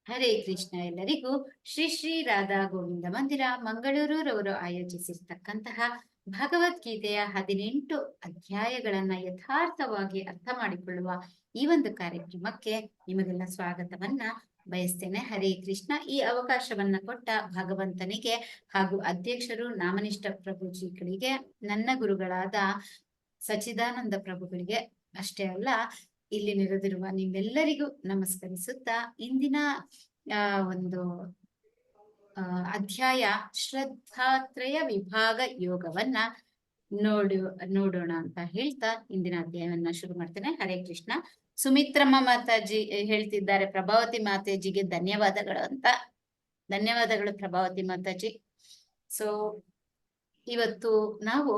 ಹರೇ ಕೃಷ್ಣ. ಎಲ್ಲರಿಗೂ ಶ್ರೀ ಶ್ರೀ ರಾಧಾ ಗೋವಿಂದ ಮಂದಿರ ಮಂಗಳೂರವರು ಆಯೋಜಿಸಿರ್ತಕ್ಕಂತಹ ಭಗವದ್ಗೀತೆಯ 18 ಅಧ್ಯಾಯಗಳನ್ನ ಯಥಾರ್ಥವಾಗಿ ಅರ್ಥ ಮಾಡಿಕೊಳ್ಳುವ ಈ ಒಂದು ಕಾರ್ಯಕ್ರಮಕ್ಕೆ ನಿಮಗೆಲ್ಲ ಸ್ವಾಗತವನ್ನ ಬಯಸ್ತೇನೆ. ಹರೇ ಕೃಷ್ಣ. ಈ ಅವಕಾಶವನ್ನ ಕೊಟ್ಟ ಭಗವಂತನಿಗೆ ಹಾಗೂ ಅಧ್ಯಕ್ಷರು ನಾಮನಿಷ್ಠ ಪ್ರಭುಜಿಗಳಿಗೆ, ನನ್ನ ಗುರುಗಳಾದ ಸಚಿದಾನಂದ ಪ್ರಭುಗಳಿಗೆ ಅಷ್ಟೇ ಅಲ್ಲ, ಇಲ್ಲಿ ನೆರೆದಿರುವ ನಿಮ್ಮೆಲ್ಲರಿಗೂ ನಮಸ್ಕರಿಸುತ್ತಾ ಇಂದಿನ ಒಂದು ಅಧ್ಯಾಯ ಶ್ರದ್ಧಾತ್ರಯ ವಿಭಾಗ ಯೋಗವನ್ನ ನೋಡೋಣ ಅಂತ ಹೇಳ್ತಾ ಇಂದಿನ ಅಧ್ಯಾಯವನ್ನ ಶುರು ಮಾಡ್ತೇನೆ. ಹರೇ ಕೃಷ್ಣ. ಸುಮಿತ್ರಮ್ಮ ಮಾತಾಜಿ ಹೇಳ್ತಿದ್ದಾರೆ, ಪ್ರಭಾವತಿ ಮಾತಾಜಿಗೆ ಧನ್ಯವಾದಗಳು ಅಂತ. ಧನ್ಯವಾದಗಳು ಪ್ರಭಾವತಿ ಮಾತಾಜಿ. ಸೊ ಇವತ್ತು ನಾವು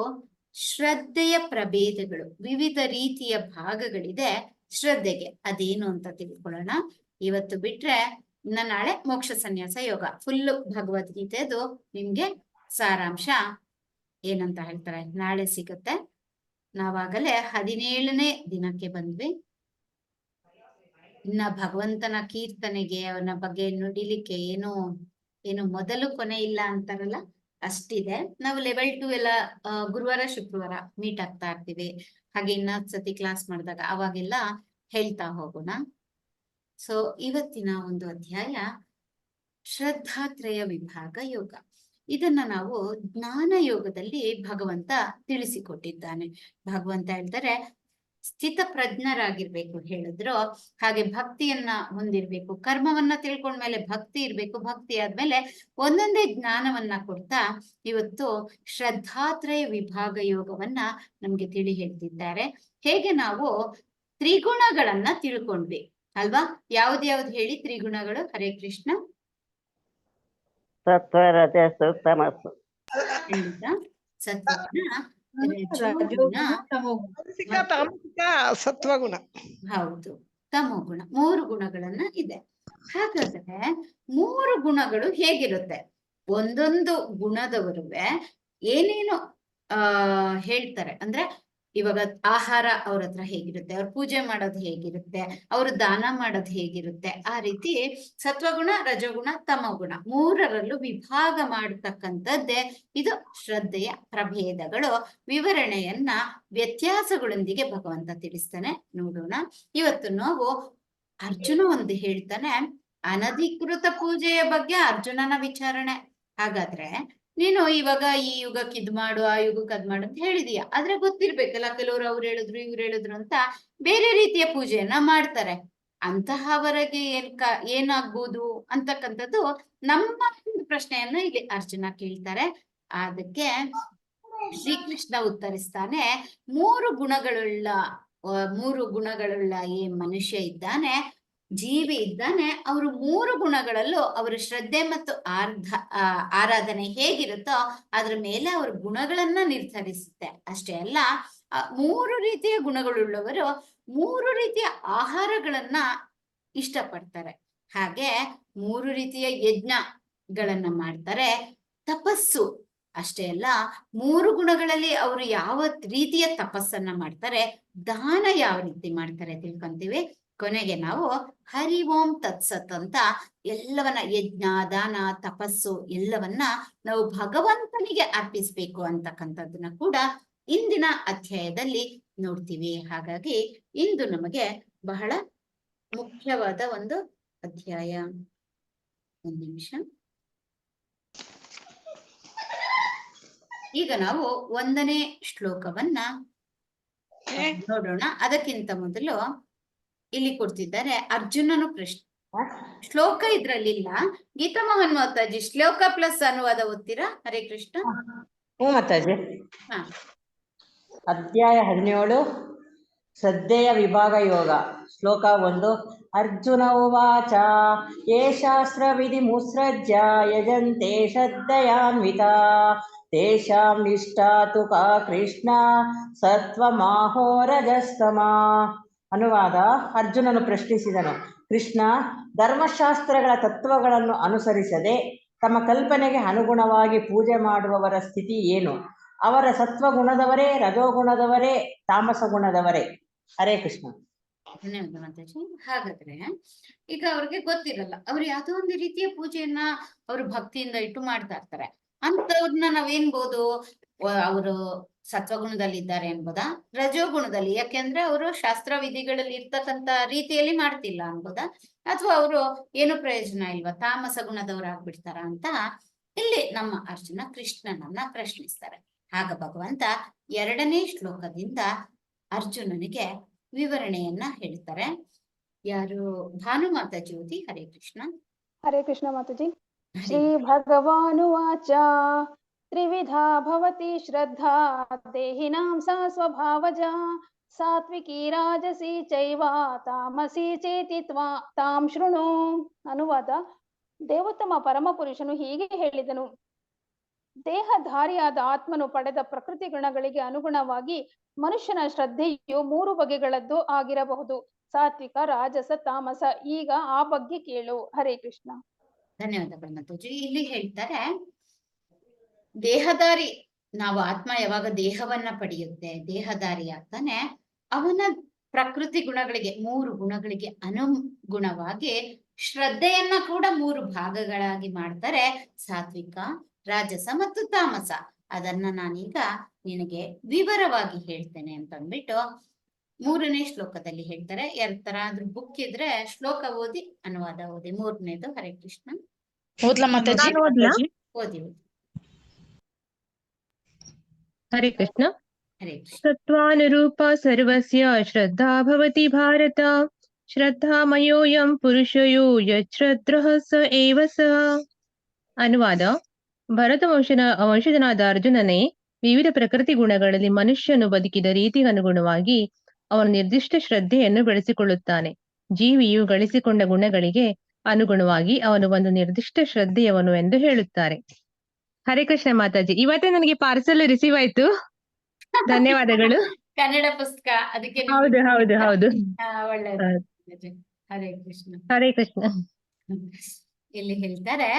ಶ್ರದ್ಧೆಯ ಪ್ರಭೇದಗಳು, ವಿವಿಧ ರೀತಿಯ ಭಾಗಗಳಿದೆ ಶ್ರದ್ಧೆಗೆ, ಅದೇನು ಅಂತ ತಿಳ್ಕೊಳ್ಳೋಣ. ಇವತ್ತು ಬಿಟ್ರೆ ನಾಳೆ ಮೋಕ್ಷ ಸನ್ಯಾಸ ಯೋಗ ಫುಲ್ಲು ಭಗವದ್ಗೀತೆದು ನಿಮ್ಗೆ ಸಾರಾಂಶ ಏನಂತ ಹೇಳ್ತಾರೆ ನಾಳೆ ಸಿಗುತ್ತೆ. ನಾವಾಗಲೇ 17ನೇ ದಿನಕ್ಕೆ ಬಂದ್ವಿ. ಇನ್ನ ಭಗವಂತನ ಕೀರ್ತನೆಗೆ, ಅವನ ಬಗ್ಗೆ ನುಡಿಲಿಕ್ಕೆ ಏನು ಮೊದಲು ಕೊನೆ ಇಲ್ಲ ಅಂತಾರಲ್ಲ, ಅಷ್ಟಿದೆ. ನಾವು ಲೆವೆಲ್ 2 ಎಲ್ಲ ಗುರುವಾರ ಶುಕ್ರವಾರ ಮೀಟ್ ಆಗ್ತಾ ಇರ್ತೀವಿ. ಹಾಗೆ ಇನ್ನೊಂದ್ಸತಿ ಕ್ಲಾಸ್ ಮಾಡಿದಾಗ ಅವಾಗೆಲ್ಲ ಹೇಳ್ತಾ ಹೋಗೋಣ. ಸೊ ಇವತ್ತಿನ ಒಂದು ಅಧ್ಯಾಯ ಶ್ರದ್ಧಾತ್ರಯ ವಿಭಾಗ ಯೋಗ. ಇದನ್ನ ನಾವು ಜ್ಞಾನ ಯೋಗದಲ್ಲಿ ಭಗವಂತ ತಿಳಿಸಿಕೊಟ್ಟಿದ್ದಾನೆ. ಭಗವಂತ ಹೇಳ್ತಾರೆ, ಸ್ಥಿತ ಪ್ರಜ್ಞರಾಗಿರ್ಬೇಕು ಹೇಳಿದ್ರು. ಹಾಗೆ ಭಕ್ತಿಯನ್ನ ಹೊಂದಿರ್ಬೇಕು, ಕರ್ಮವನ್ನ ತಿಳ್ಕೊಂಡ್ಮೇಲೆ ಭಕ್ತಿ ಇರ್ಬೇಕು, ಭಕ್ತಿ ಆದ್ಮೇಲೆ ಒಂದೊಂದೇ ಜ್ಞಾನವನ್ನ ಕೊಡ್ತಾ ಇವತ್ತು ಶ್ರದ್ಧಾತ್ರಯ ವಿಭಾಗ ಯೋಗವನ್ನ ನಮ್ಗೆ ತಿಳಿ ಹೇಳ್ತಿದ್ದಾರೆ. ಹೇಗೆ ನಾವು ತ್ರಿಗುಣಗಳನ್ನ ತಿಳ್ಕೊಂಡ್ವಿ ಅಲ್ವಾ? ಯಾವ್ದು ಹೇಳಿ ತ್ರಿಗುಣಗಳು? ಹರೇ ಕೃಷ್ಣ. ಸತ್ವ ರಜಸ್ಸು ತಮಸ್ಸು. ಸತ್ವಗುಣ, ಸತ್ವಗುಣ, ಹೌದು, ತಮೋಗುಣ, 3 ಗುಣಗಳನ್ನ ಇದೆ. ಹಾಗಾದ್ರೆ 3 ಗುಣಗಳು ಹೇಗಿರುತ್ತೆ? ಒಂದೊಂದು ಗುಣದವರುವೆ ಏನೇನು ಹೇಳ್ತಾರೆ ಅಂದ್ರೆ, ಇವಾಗ ಆಹಾರ ಅವ್ರ ಹತ್ರ ಹೇಗಿರುತ್ತೆ, ಅವ್ರ ಪೂಜೆ ಮಾಡೋದು ಹೇಗಿರುತ್ತೆ, ಅವರು ದಾನ ಮಾಡೋದು ಹೇಗಿರುತ್ತೆ, ಆ ರೀತಿ ಸತ್ವಗುಣ, ರಜಗುಣ, ತಮಗುಣ 3ರಲ್ಲೂ ವಿಭಾಗ ಮಾಡತಕ್ಕಂಥದ್ದೇ ಇದು ಶ್ರದ್ಧೆಯ ಪ್ರಭೇದಗಳು. ವಿವರಣೆಯನ್ನ ವ್ಯತ್ಯಾಸಗಳೊಂದಿಗೆ ಭಗವಂತ ತಿಳಿಸ್ತಾನೆ. ನೋಡೋಣ. ಇವತ್ತು ನಾವು ಅರ್ಜುನ ಒಂದು ಹೇಳ್ತಾನೆ, ಅನಧಿಕೃತ ಪೂಜೆಯ ಬಗ್ಗೆ ಅರ್ಜುನನ ವಿಚಾರಣೆ. ಹಾಗಾದ್ರೆ ನೀನು ಇವಾಗ ಈ ಯುಗಕ್ಕೆ ಇದ್ ಮಾಡು, ಆ ಯುಗಕ್ಕೆ ಅದ್ ಮಾಡು ಅಂತ ಹೇಳಿದೀಯ, ಆದ್ರೆ ಗೊತ್ತಿರ್ಬೇಕಲ್ಲ, ಕೆಲವರು ಅವ್ರು ಹೇಳಿದ್ರು ಇವ್ರು ಹೇಳಿದ್ರು ಅಂತ ಬೇರೆ ರೀತಿಯ ಪೂಜೆಯನ್ನ ಮಾಡ್ತಾರೆ. ಅಂತಹವರೆಗೆ ಏನಾಗ್ಬೋದು ಅಂತಕ್ಕಂಥದ್ದು ನಮ್ಮ ಪ್ರಶ್ನೆಯನ್ನ ಇಲ್ಲಿ ಅರ್ಜುನ ಕೇಳ್ತಾರೆ. ಅದಕ್ಕೆ ಶ್ರೀಕೃಷ್ಣ ಉತ್ತರಿಸ್ತಾನೆ, 3 ಗುಣಗಳುಳ್ಳ ಈ ಮನುಷ್ಯ ಇದ್ದಾನೆ, ಜೀವಿ ಇದ್ದಾನೆ, ಅವರು 3 ಗುಣಗಳಲ್ಲೂ ಅವರ ಶ್ರದ್ಧೆ ಮತ್ತು ಆರಾಧನೆ ಹೇಗಿರುತ್ತೋ ಅದ್ರ ಮೇಲೆ ಅವ್ರ ಗುಣಗಳನ್ನ ನಿರ್ಧರಿಸುತ್ತೆ. ಅಷ್ಟೇ ಅಲ್ಲ, 3 ರೀತಿಯ ಗುಣಗಳುಳ್ಳವರು 3 ರೀತಿಯ ಆಹಾರಗಳನ್ನ ಇಷ್ಟಪಡ್ತಾರೆ. ಹಾಗೆ 3 ರೀತಿಯ ಯಜ್ಞಗಳನ್ನ ಮಾಡ್ತಾರೆ. ತಪಸ್ಸು ಅಷ್ಟೇ ಅಲ್ಲ, 3 ಗುಣಗಳಲ್ಲಿ ಅವರು ಯಾವ ರೀತಿಯ ತಪಸ್ಸನ್ನ ಮಾಡ್ತಾರೆ, ದಾನ ಯಾವ ರೀತಿ ಮಾಡ್ತಾರೆ ತಿಳ್ಕೊಂತೀವಿ. ಕೊನೆಗೆ ನಾವು ಹರಿ ಓಂ ತತ್ಸತ್ ಅಂತ ಎಲ್ಲವನ್ನ, ಯಜ್ಞ, ದಾನ, ತಪಸ್ಸು ಎಲ್ಲವನ್ನ ನಾವು ಭಗವಂತನಿಗೆ ಅರ್ಪಿಸ್ಬೇಕು ಅಂತಕ್ಕಂಥದ್ದನ್ನ ಕೂಡ ಇಂದಿನ ಅಧ್ಯಾಯದಲ್ಲಿ ನೋಡ್ತೀವಿ. ಹಾಗಾಗಿ ಇಂದು ನಮಗೆ ಬಹಳ ಮುಖ್ಯವಾದ ಒಂದು ಅಧ್ಯಾಯ. ಒಂದು ನಿಮಿಷ. ಈಗ ನಾವು 1ನೇ ಶ್ಲೋಕವನ್ನ ನೋಡೋಣ. ಅದಕ್ಕಿಂತ ಮೊದಲು ಇಲ್ಲಿ ಕೊಡ್ತಿದ್ದಾರೆ ಅರ್ಜುನನು ಪ್ರಶ್ನೆ. ಶ್ಲೋಕ ಇದ್ರಲ್ಲಿಲ್ಲ. ಗೀತಾ ಮೋಹನ್ ಮಾತಾಜಿ ಶ್ಲೋಕ ಪ್ಲಸ್ ಅನುವಾದ ಓದ್ತೀರಾ? ಹರೇ ಕೃಷ್ಣ. ಮಾತಾಜಿ. ಅಧ್ಯಾಯ 17 ಶ್ರದ್ಧೆಯ ವಿಭಾಗ ಯೋಗ. ಶ್ಲೋಕ 1. ಅರ್ಜುನ ಉವಾಚ, ಯೇ ಶಾಸ್ತ್ರವಿಧಿ ಮುತ್ಸೃಜ್ಯ ಯಜಂತೆ ಶ್ರದ್ಧಯಾನ್ವಿತಾ ತೇಷಾಂ ನಿಷ್ಠಾ ತು ಕಾ ಕೃಷ್ಣ ಸತ್ವಮಾಹೋ ರಜಸ್ತಮಾ. ಅನುವಾದ. ಅರ್ಜುನನು ಪ್ರಶ್ನಿಸಿದನು, ಕೃಷ್ಣ, ಧರ್ಮಶಾಸ್ತ್ರಗಳ ತತ್ವಗಳನ್ನು ಅನುಸರಿಸದೆ ತಮ್ಮ ಕಲ್ಪನೆಗೆ ಅನುಗುಣವಾಗಿ ಪೂಜೆ ಮಾಡುವವರ ಸ್ಥಿತಿ ಏನು? ಅವರ ಸತ್ವಗುಣದವರೇ, ರಜೋಗುಣದವರೇ, ತಾಮಸ ಗುಣದವರೇ? ಹರೇ ಕೃಷ್ಣ. ಧನ್ಯವಾದ ಮಾತಾಜಿ. ಹಾಗಾದ್ರೆ ಈಗ ಅವ್ರಿಗೆ ಗೊತ್ತಿರಲ್ಲ, ಅವ್ರು ಯಾವ್ದೋ ಒಂದು ರೀತಿಯ ಪೂಜೆಯನ್ನ ಅವರು ಭಕ್ತಿಯಿಂದ ಇಟ್ಟು ಮಾಡ್ತಾ ಇರ್ತಾರೆ. ಅಂತವ್ರನ್ನ ನಾವೇನ್ಬೋದು, ಅವರು ಸತ್ವಗುಣದಲ್ಲಿ ಇದ್ದಾರೆ ಅನ್ಬೋದಾ, ರಜೋಗುಣದಲ್ಲಿ, ಯಾಕೆಂದ್ರೆ ಅವರು ಶಾಸ್ತ್ರ ವಿಧಿಗಳಲ್ಲಿ ಇರ್ತಕ್ಕಂತ ರೀತಿಯಲ್ಲಿ ಮಾಡ್ತಿಲ್ಲ ಅನ್ಬೋದಾ, ಅಥವಾ ಅವರು ಏನು ಪ್ರಯೋಜನ ಇಲ್ವಾ, ತಾಮಸ ಗುಣದವರಾಗ್ಬಿಡ್ತಾರ ಅಂತ ಇಲ್ಲಿ ನಮ್ಮ ಅರ್ಜುನ ಕೃಷ್ಣನನ್ನ ಪ್ರಶ್ನಿಸ್ತಾರೆ. ಆಗ ಭಗವಂತ 2ನೇ ಶ್ಲೋಕದಿಂದ ಅರ್ಜುನನಿಗೆ ವಿವರಣೆಯನ್ನ ಹೇಳ್ತಾರೆ. ಯಾರು, ಭಾನುಮಾತಾಜಿ ಓದಿ. ಹರೇ ಕೃಷ್ಣ. ಹರೇ ಕೃಷ್ಣ ಮಾತಾಜಿ. ಹರೇ ಶ್ರೀ ಭಗವಾನುವಾಚ ತ್ರಿವಿಧಾ ಭವತಿ ಶ್ರದ್ಧಾ ದೇಹಿನಾಂ ಸಾ ಸ್ವಭಾವಜ ಸಾತ್ವಿಕಿ ರಾಜಸಿ ಚೈವ ತಾಮಸಿ ಚೇತಿ ತಾಂ ಶೃಣು. ಅನುವಾದ: ದೇವೋತ್ತಮ ಪರಮಪುರುಷನು ಹೀಗೆ ಹೇಳಿದನು: ದೇಹಧಾರಿಯಾದ ಆತ್ಮನು ಪಡೆದ ಪ್ರಕೃತಿ ಗುಣಗಳಿಗೆ ಅನುಗುಣವಾಗಿ ಮನುಷ್ಯನ ಶ್ರದ್ಧೆಯು 3 ಬಗೆಗಳದ್ದು ಆಗಿರಬಹುದು: ಸಾತ್ವಿಕ, ರಾಜಸ, ತಾಮಸ. ಈಗ ಆ ಬಗ್ಗೆ ಕೇಳು. ಹರೇ ಕೃಷ್ಣ. ಧನ್ಯವಾದಗಳು ಮಾತಾಜಿ. ಇಲ್ಲಿ ಹೇಳ್ತಾರೆ, ದೇಹದಾರಿ, ನಾವು ಆತ್ಮ ಯಾವಾಗ ದೇಹವನ್ನ ಪಡೆಯುತ್ತೆ, ದೇಹದಾರಿ ಆಗ್ತಾನೆ, ಅವನ ಪ್ರಕೃತಿ ಗುಣಗಳಿಗೆ 3 ಗುಣಗಳಿಗೆ ಅನುಗುಣವಾಗಿ ಶ್ರದ್ಧೆಯನ್ನ ಕೂಡ 3 ಭಾಗಗಳಾಗಿ ಮಾಡ್ತಾರೆ: ಸಾತ್ವಿಕ, ರಾಜಸ ಮತ್ತು ತಾಮಸ. ಅದನ್ನ ನಾನೀಗ ನಿನಗೆ ವಿವರವಾಗಿ ಹೇಳ್ತೇನೆ ಅಂತ ಅಂದ್ಬಿಟ್ಟು 3ನೇ ಶ್ಲೋಕದಲ್ಲಿ ಹೇಳ್ತಾರೆ. ಯಾರಾದ್ರೂ ಬುಕ್ ಇದ್ರೆ ಶ್ಲೋಕ ಓದಿ, ಅನುವಾದ ಓದಿ. 3ನೇದು. ಹರೇ ಕೃಷ್ಣ. ಓದ್ಲಾ ಮಾತಾಜಿ? ಓದಿ. ಹರೇ ಕೃಷ್ಣ. ಹರೇ ಕೃಷ್ಣ. ಸತ್ವಾನುರೂಪ ಸರ್ವಸ್ಯ ಶ್ರದ್ಧಾ ಭವತಿ ಭಾರತ. ಶ್ರದ್ಧಾಮಯೋಯಂ ಪುರುಷಯೋ ಯಚ್ಛ್ರದ್ಧಃ ಸ ಏವ ಸಃ. ಅನುವಾದ: ಭರತ ವಂಶಜನಾದ ಅರ್ಜುನನೇ, ವಿವಿಧ ಪ್ರಕೃತಿ ಗುಣಗಳಲ್ಲಿ ಮನುಷ್ಯನು ಬದುಕಿದ ರೀತಿಗೆ ಅನುಗುಣವಾಗಿ ಅವನು ನಿರ್ದಿಷ್ಟ ಶ್ರದ್ಧೆಯನ್ನು ಬೆಳೆಸಿಕೊಳ್ಳುತ್ತಾನೆ. ಜೀವಿಯು ಗಳಿಸಿಕೊಂಡ ಗುಣಗಳಿಗೆ ಅನುಗುಣವಾಗಿ ಅವನು ಒಂದು ನಿರ್ದಿಷ್ಟ ಶ್ರದ್ಧೆಯವನು ಎಂದು ಹೇಳುತ್ತಾರೆ. ಹರೇ ಕೃಷ್ಣ ಮಾತಾಜಿ. ಇವತ್ತೇ ನನಗೆ ಪಾರ್ಸಲ್ ರಿಸೀವ್ ಆಯ್ತು. ಧನ್ಯವಾದಗಳು. ಕನ್ನಡ ಪುಸ್ತಕ, ಅದಕ್ಕೆ ಹೌದು ಹೌದು ಹೌದು. ಒಳ್ಳೆಯದು. ಹರೇ ಕೃಷ್ಣ. ಹರೇ ಕೃಷ್ಣ. ಇಲ್ಲಿ ಹೇಳ್ತಾರೆ,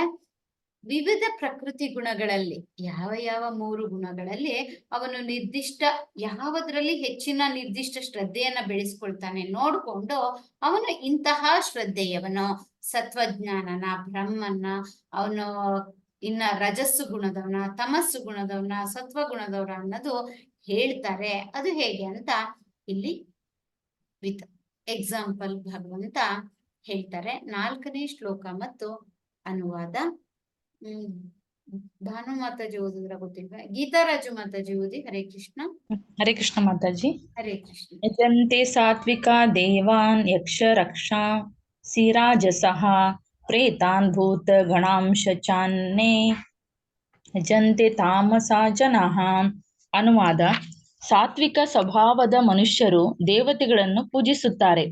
ವಿವಿಧ ಪ್ರಕೃತಿ ಗುಣಗಳಲ್ಲಿ ಯಾವ ಯಾವ 3 ಗುಣಗಳಲ್ಲಿ ಅವನು ನಿರ್ದಿಷ್ಟ ಯಾವುದರಲ್ಲಿ ಹೆಚ್ಚಿನ ನಿರ್ದಿಷ್ಟ ಶ್ರದ್ಧೆಯನ್ನ ಬೆಳೆಸ್ಕೊಳ್ತಾನೆ ನೋಡ್ಕೊಂಡು ಅವನು ಇಂತಹ ಶ್ರದ್ಧೆಯವನು, ಸತ್ವಜ್ಞಾನನ, ಬ್ರಹ್ಮನ್ನ, ಅವನು ಇನ್ನ ರಜಸ್ಸು ಗುಣದವನ, ತಮಸ್ಸು ಗುಣದವನ, ಸತ್ವ ಗುಣದವನ ಅನ್ನೋದು ಹೇಳ್ತಾರೆ. ಅದು ಹೇಗೆ ಅಂತ ಇಲ್ಲಿ ವಿತ್ ಎಕ್ಸಾಂಪಲ್ ಭಗವಂತ ಹೇಳ್ತಾರೆ. 4ನೇ ಶ್ಲೋಕ ಮತ್ತು ಅನುವಾದ ಭಾನು ಮಾತಾಜಿ ಓದಿದ್ರ ಗೊತ್ತಿಲ್ವಾ? ಗೀತಾರಾಜು ಮಾತಾಜಿ ಓದಿ. ಹರೇ ಕೃಷ್ಣ. ಹರೇ ಕೃಷ್ಣ ಮಾತಾಜಿ. ಹರೇ ಕೃಷ್ಣ. ಯಜಂತೆ ಸಾತ್ವಿಕ ದೇವಾನ್ ಯಕ್ಷ ರಕ್ಷಾ ಸಿರಾಜಸಃ ಪ್ರೇತಾನ್ ಭೂತ ಗಣಾಂಶ ಚಾನ್ನೇ ಯಜಂತೆ ತಾಮಸಾ ಜನಃ. ಅನುವಾದ: ಸಾತ್ವಿಕ ಸ್ವಭಾವದ ಮನುಷ್ಯರು ದೇವತೆಗಳನ್ನು ಪೂಜಿಸುತ್ತಾರೆ.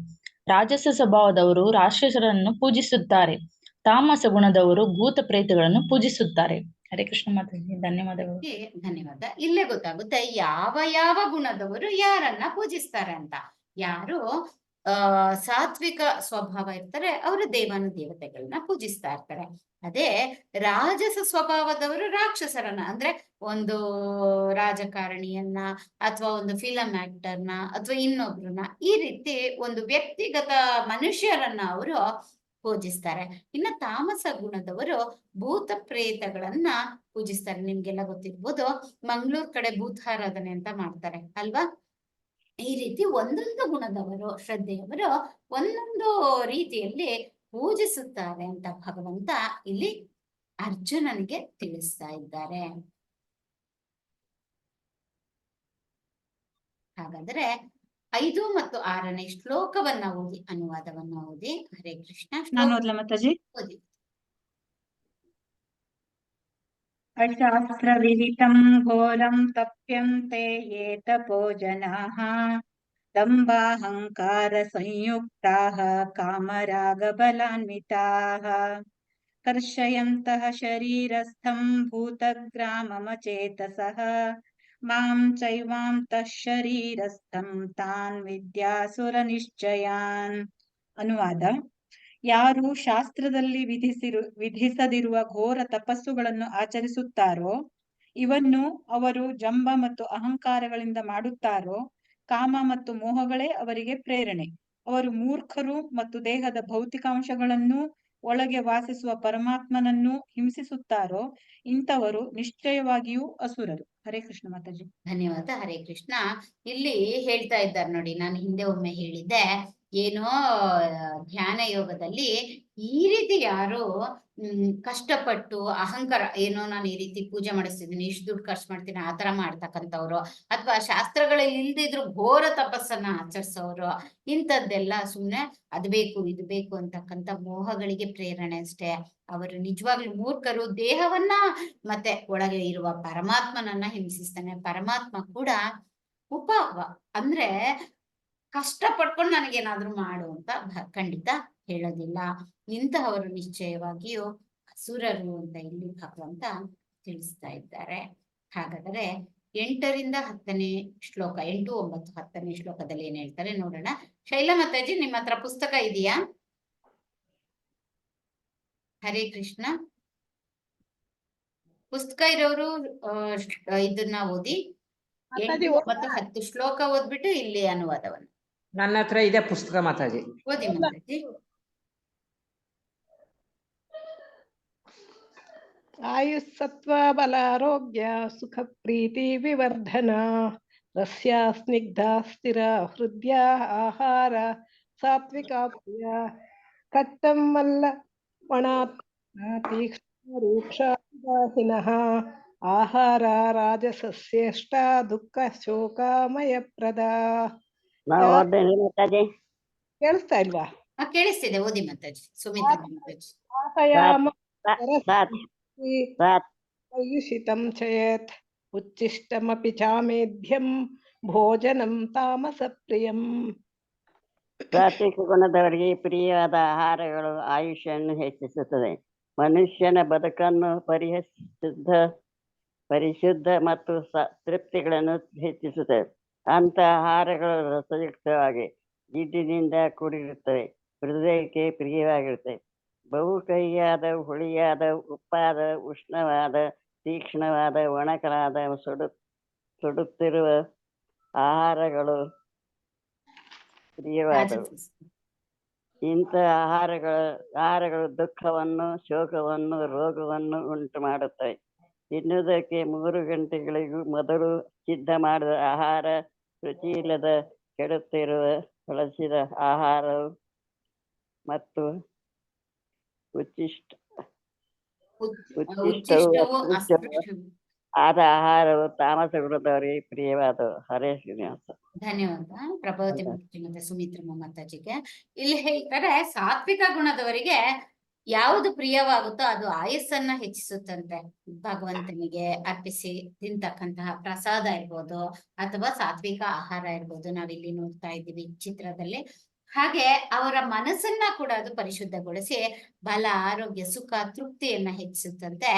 ರಾಜಸ ಸ್ವಭಾವದವರು ರಾಕ್ಷಸರನ್ನು ಪೂಜಿಸುತ್ತಾರೆ. ತಾಮಸ ಗುಣದವರು ಭೂತ ಪ್ರೇತಗಳನ್ನು ಪೂಜಿಸುತ್ತಾರೆ. ಹರೇ ಕೃಷ್ಣ ಮಾತಾಜಿ. ಧನ್ಯವಾದಗಳು. ಧನ್ಯವಾದ. ಇಲ್ಲೇ ಗೊತ್ತಾಗುತ್ತೆ ಯಾವ ಯಾವ ಗುಣದವರು ಯಾರನ್ನ ಪೂಜಿಸ್ತಾರೆ ಅಂತ. ಯಾರು ಸಾತ್ವಿಕ ಸ್ವಭಾವ ಇರ್ತಾರೆ ಅವರು ದೇವಾನು ದೇವತೆಗಳನ್ನ ಪೂಜಿಸ್ತಾ ಇರ್ತಾರೆ. ಅದೇ ರಾಜಸ ಸ್ವಭಾವದವರು ರಾಕ್ಷಸರನ್ನ, ಅಂದ್ರೆ ಒಂದು ರಾಜಕಾರಣಿಯನ್ನ ಅಥವಾ ಒಂದು ಫಿಲಂ ಆಕ್ಟರ್ನ ಅಥವಾ ಇನ್ನೊಬ್ರನ್ನ, ಈ ರೀತಿ ಒಂದು ವ್ಯಕ್ತಿಗತ ಮನುಷ್ಯರನ್ನ ಅವರು ಪೂಜಿಸ್ತಾರೆ. ಇನ್ನು ತಾಮಸ ಗುಣದವರು ಭೂತ ಪ್ರೇತಗಳನ್ನ ಪೂಜಿಸ್ತಾರೆ. ನಿಮ್ಗೆಲ್ಲ ಗೊತ್ತಿರ್ಬೋದು, ಮಂಗಳೂರ್ ಕಡೆ ಭೂತಾರಾಧನೆ ಅಂತ ಮಾಡ್ತಾರೆ ಅಲ್ವಾ? ಈ ರೀತಿ ಒಂದೊಂದು ಗುಣದವರು, ಶ್ರದ್ಧೆಯವರು ಒಂದೊಂದು ರೀತಿಯಲ್ಲಿ ಪೂಜಿಸುತ್ತಾರೆ ಅಂತ ಭಗವಂತ ಇಲ್ಲಿ ಅರ್ಜುನನಿಗೆ ತಿಳಿಸ್ತಾ ಇದ್ದಾರೆ. ಹಾಗಾದ್ರೆ 5 ಮತ್ತು 6ನೇ ಶ್ಲೋಕವನ್ನ ಓದಿ, ಅನುವಾದವನ್ನ ಓದಿ. ಹರೇ ಕೃಷ್ಣ. ನಾನು ಓದ್ಲಾ ಮಾತಾಜಿ? ಓದಿ. ಅಶಾಸ್ತ್ರ ವಿಹಿತಂ ಘೋರಂ ತಪ್ಯಂತೆ ಯೇ ತಪೋ ಜನಾಃ ದಂಭಾಹಂಕಾರ ಸಂಯುಕ್ತಾಃ ಕಾಮರಾಗ ಬಲಾನ್ವಿತಾಃ ಕರ್ಷಯಂತಃ ಶರೀರಸ್ಥಂ ಭೂತಗ್ರಾಮಮಚೇತಸಃ ಮಾಂ ಚೈವಾಂತಃ ಶರೀರಸ್ಥಂ ತಾನ್ ವಿದ್ಯಾಸುರ ನಿಶ್ಚಯಾನ್. ಅನುವಾದ: ಯಾರು ಶಾಸ್ತ್ರದಲ್ಲಿ ವಿಧಿಸದಿರುವ ಘೋರ ತಪಸ್ಸುಗಳನ್ನು ಆಚರಿಸುತ್ತಾರೋ, ಇವನ್ನು ಅವರು ಜಂಬ ಮತ್ತು ಅಹಂಕಾರಗಳಿಂದ ಮಾಡುತ್ತಾರೋ, ಕಾಮ ಮತ್ತು ಮೋಹಗಳೇ ಅವರಿಗೆ ಪ್ರೇರಣೆ. ಅವರು ಮೂರ್ಖರು ಮತ್ತು ದೇಹದ ಭೌತಿಕಾಂಶಗಳನ್ನು ಒಳಗೆ ವಾಸಿಸುವ ಪರಮಾತ್ಮನನ್ನು ಹಿಂಸಿಸುತ್ತಾರೋ ಇಂಥವರು ನಿಶ್ಚಯವಾಗಿಯೂ ಅಸುರರು. ಹರೇ ಕೃಷ್ಣ ಮಾತಾಜಿ. ಧನ್ಯವಾದ. ಹರೇ ಕೃಷ್ಣ. ಇಲ್ಲಿ ಹೇಳ್ತಾ ಇದ್ದಾರೆ ನೋಡಿ, ನಾನು ಹಿಂದೆ ಒಮ್ಮೆ ಹೇಳಿದ್ದೆ, ಏನೋ ಧ್ಯಾನ ಯೋಗದಲ್ಲಿ ಈ ರೀತಿ ಯಾರು ಕಷ್ಟಪಟ್ಟು ಅಹಂಕಾರ, ಏನೋ ನಾನು ಈ ರೀತಿ ಪೂಜೆ ಮಾಡಿಸ್ತಿದ್ದೀನಿ, ಇಷ್ಟು ದುಡ್ಡು ಖರ್ಚು ಮಾಡ್ತೀನಿ, ಆ ತರ ಮಾಡ್ತಕ್ಕಂಥವ್ರು, ಅಥವಾ ಶಾಸ್ತ್ರಗಳಲ್ಲಿ ಇಲ್ದಿದ್ರು ಘೋರ ತಪಸ್ಸನ್ನ ಆಚರಿಸೋರು, ಇಂಥದ್ದೆಲ್ಲ ಸುಮ್ನೆ ಅದು ಬೇಕು ಇದು ಬೇಕು ಅಂತಕ್ಕಂಥ ಮೋಹಗಳಿಗೆ ಪ್ರೇರಣೆ ಅಷ್ಟೇ. ಅವರು ನಿಜವಾಗ್ಲೂ ಮೂರ್ಖರು. ದೇಹವನ್ನ ಮತ್ತೆ ಒಳಗೆ ಇರುವ ಪರಮಾತ್ಮನನ್ನ ಹಿಂಸಿಸ್ತಾನೆ. ಪರಮಾತ್ಮ ಕೂಡ ಅಂದ್ರೆ ಕಷ್ಟ ಪಡ್ಕೊಂಡು ನನಗೇನಾದ್ರೂ ಮಾಡು ಅಂತ ಖಂಡಿತ ಹೇಳೋದಿಲ್ಲ. ಇಂತಹವರು ನಿಶ್ಚಯವಾಗಿಯೂ ಅಸುರರು ಅಂತ ಇಲ್ಲಿ ಭಗವಂತ ತಿಳಿಸ್ತಾ ಇದ್ದಾರೆ. ಹಾಗಾದರೆ 8ರಿಂದ 10ನೇ ಶ್ಲೋಕ, 8, 9, 10ನೇ ಶ್ಲೋಕದಲ್ಲಿ ಏನ್ ಹೇಳ್ತಾರೆ ನೋಡೋಣ. ಶೈಲಾ ಮಾತಾಜಿ, ನಿಮ್ಮ ಹತ್ರ ಪುಸ್ತಕ ಇದೆಯಾ? ಹರೇ ಕೃಷ್ಣ. ಪುಸ್ತಕ ಇರೋರು ಇದನ್ನ ಓದಿ. 8 ಮತ್ತು 10 ಶ್ಲೋಕ ಓದ್ಬಿಟ್ಟು ಇಲ್ಲಿ ಅನುವಾದವನ್ನು. ನನ್ನ ಹತ್ರ ಇದೆ ಪುಸ್ತಕ ಮಾತಾಜಿ. ಓದಿ ಮಾತಾಜಿ. ಆಯುಸ್ಸತ್ವ ಬಲಾರೋಗ್ಯ ಸುಖ ಪ್ರೀತಿ ವಿವರ್ಧನ ರಸ್ಯ ಸ್ನಿಗ್ಧ ಸ್ಥಿರ ಹೃದಯ ಆಹಾರ ಸಾತ್ವಿಕ ಪ್ರಿಯ ಕಟ್ಟಂ ಮಲ್ಲ ಒಣ ತೀಕ್ಷ್ಣ ರೂಕ್ಷಾಹಿನಃ ಆಹಾರ ರಾಜಸಸ್ಯೇಷ್ಟ ದುಃಖ ಶೋಕಾಮಯ ಪ್ರದ. ಕೇಳಿಸ್ತಾ ಇಲ್ವಾ? ಕೇಳಿಸ್ತಿದೆ, ಓದಿ ಮಾತಾಜಿ. ಸುಮಿತ್ರಾ ಮಾತಾಜಿ. ಆಯುಷಿತಂ ಚಯೇತ್ ಉಚ್ಚಿಷ್ಟಮಪಿ ಚಾಮೇಧ್ಯಂ ಭೋಜನಂ ತಾಮಸ ಪ್ರಿಯಂ. ಸಾತ್ವಿಕ ಗುಣದವರಿಗೆ ಪ್ರಿಯವಾದ ಆಹಾರಗಳು ಆಯುಷ್ಯನ್ನು ಹೆಚ್ಚಿಸುತ್ತದೆ, ಮನುಷ್ಯನ ಬದುಕನ್ನು ಪರಿಶುದ್ಧ ಮತ್ತು ತೃಪ್ತಿಗಳನ್ನು ಹೆಚ್ಚಿಸುತ್ತದೆ. ಅಂತ ಆಹಾರಗಳು ರಸಯುಕ್ತವಾಗಿ ಜಿಡ್ಡಿನಿಂದ ಕೂಡಿರುತ್ತವೆ, ಹೃದಯಕ್ಕೆ ಪ್ರಿಯವಾಗಿರುತ್ತವೆ. ಬಹು ಕಹಿಯಾದ, ಹುಳಿಯಾದ, ಉಪ್ಪಾದ, ಉಷ್ಣವಾದ, ತೀಕ್ಷ್ಣವಾದ, ಒಣಕಲಾದ, ಸುಡುತ್ತಿರುವ ಆಹಾರಗಳು ಪ್ರಿಯವಾದವು. ಇಂಥ ಆಹಾರಗಳು ದುಃಖವನ್ನು, ಶೋಕವನ್ನು, ರೋಗವನ್ನು ಉಂಟು ಮಾಡುತ್ತವೆ. ತಿನ್ನುವುದಕ್ಕೆ 3 ಗಂಟೆಗಳಿಗೂ ಮೊದಲು ಸಿದ್ಧ ಮಾಡಿದ ಆಹಾರ ರುಚಿಯಿಲ್ಲದ, ಕೆಡುತ್ತಿರುವ ಬಳಸಿದ ಆಹಾರವು ಮತ್ತು ಉಚ್ಚಿಷ್ಟವೂ ಆದ ಆಹಾರವು ತಾಮಸ ಗುಣದವರಿಗೆ ಪ್ರಿಯವಾದವು. ಹರೇ ಶ್ರೀನಿವಾಸ. ಧನ್ಯವಾದ ಪ್ರಭಾವತಿ ಮತ್ತೆ ಸುಮಿತ್ರಾ ಮಾತಾಜಿಗೆ. ಇಲ್ಲಿ ಹೇಳ್ತಾರೆ, ಸಾತ್ವಿಕ ಗುಣದವರಿಗೆ ಯಾವುದು ಪ್ರಿಯವಾಗುತ್ತೋ ಅದು ಆಯಸ್ಸನ್ನ ಹೆಚ್ಚಿಸುತ್ತಂತೆ. ಭಗವಂತನಿಗೆ ಅರ್ಪಿಸಿ ತಿಂತಕ್ಕಂತಹ ಪ್ರಸಾದ ಇರ್ಬೋದು ಅಥವಾ ಸಾತ್ವಿಕ ಆಹಾರ ಇರ್ಬೋದು, ನಾವಿಲ್ಲಿ ನೋಡ್ತಾ ಇದ್ದೀವಿ ಚಿತ್ರದಲ್ಲಿ. ಹಾಗೆ ಅವರ ಮನಸ್ಸನ್ನ ಕೂಡ ಅದು ಪರಿಶುದ್ಧಗೊಳಿಸಿ ಬಲ, ಆರೋಗ್ಯ, ಸುಖ, ತೃಪ್ತಿಯನ್ನ ಹೆಚ್ಚಿಸುತ್ತಂತೆ.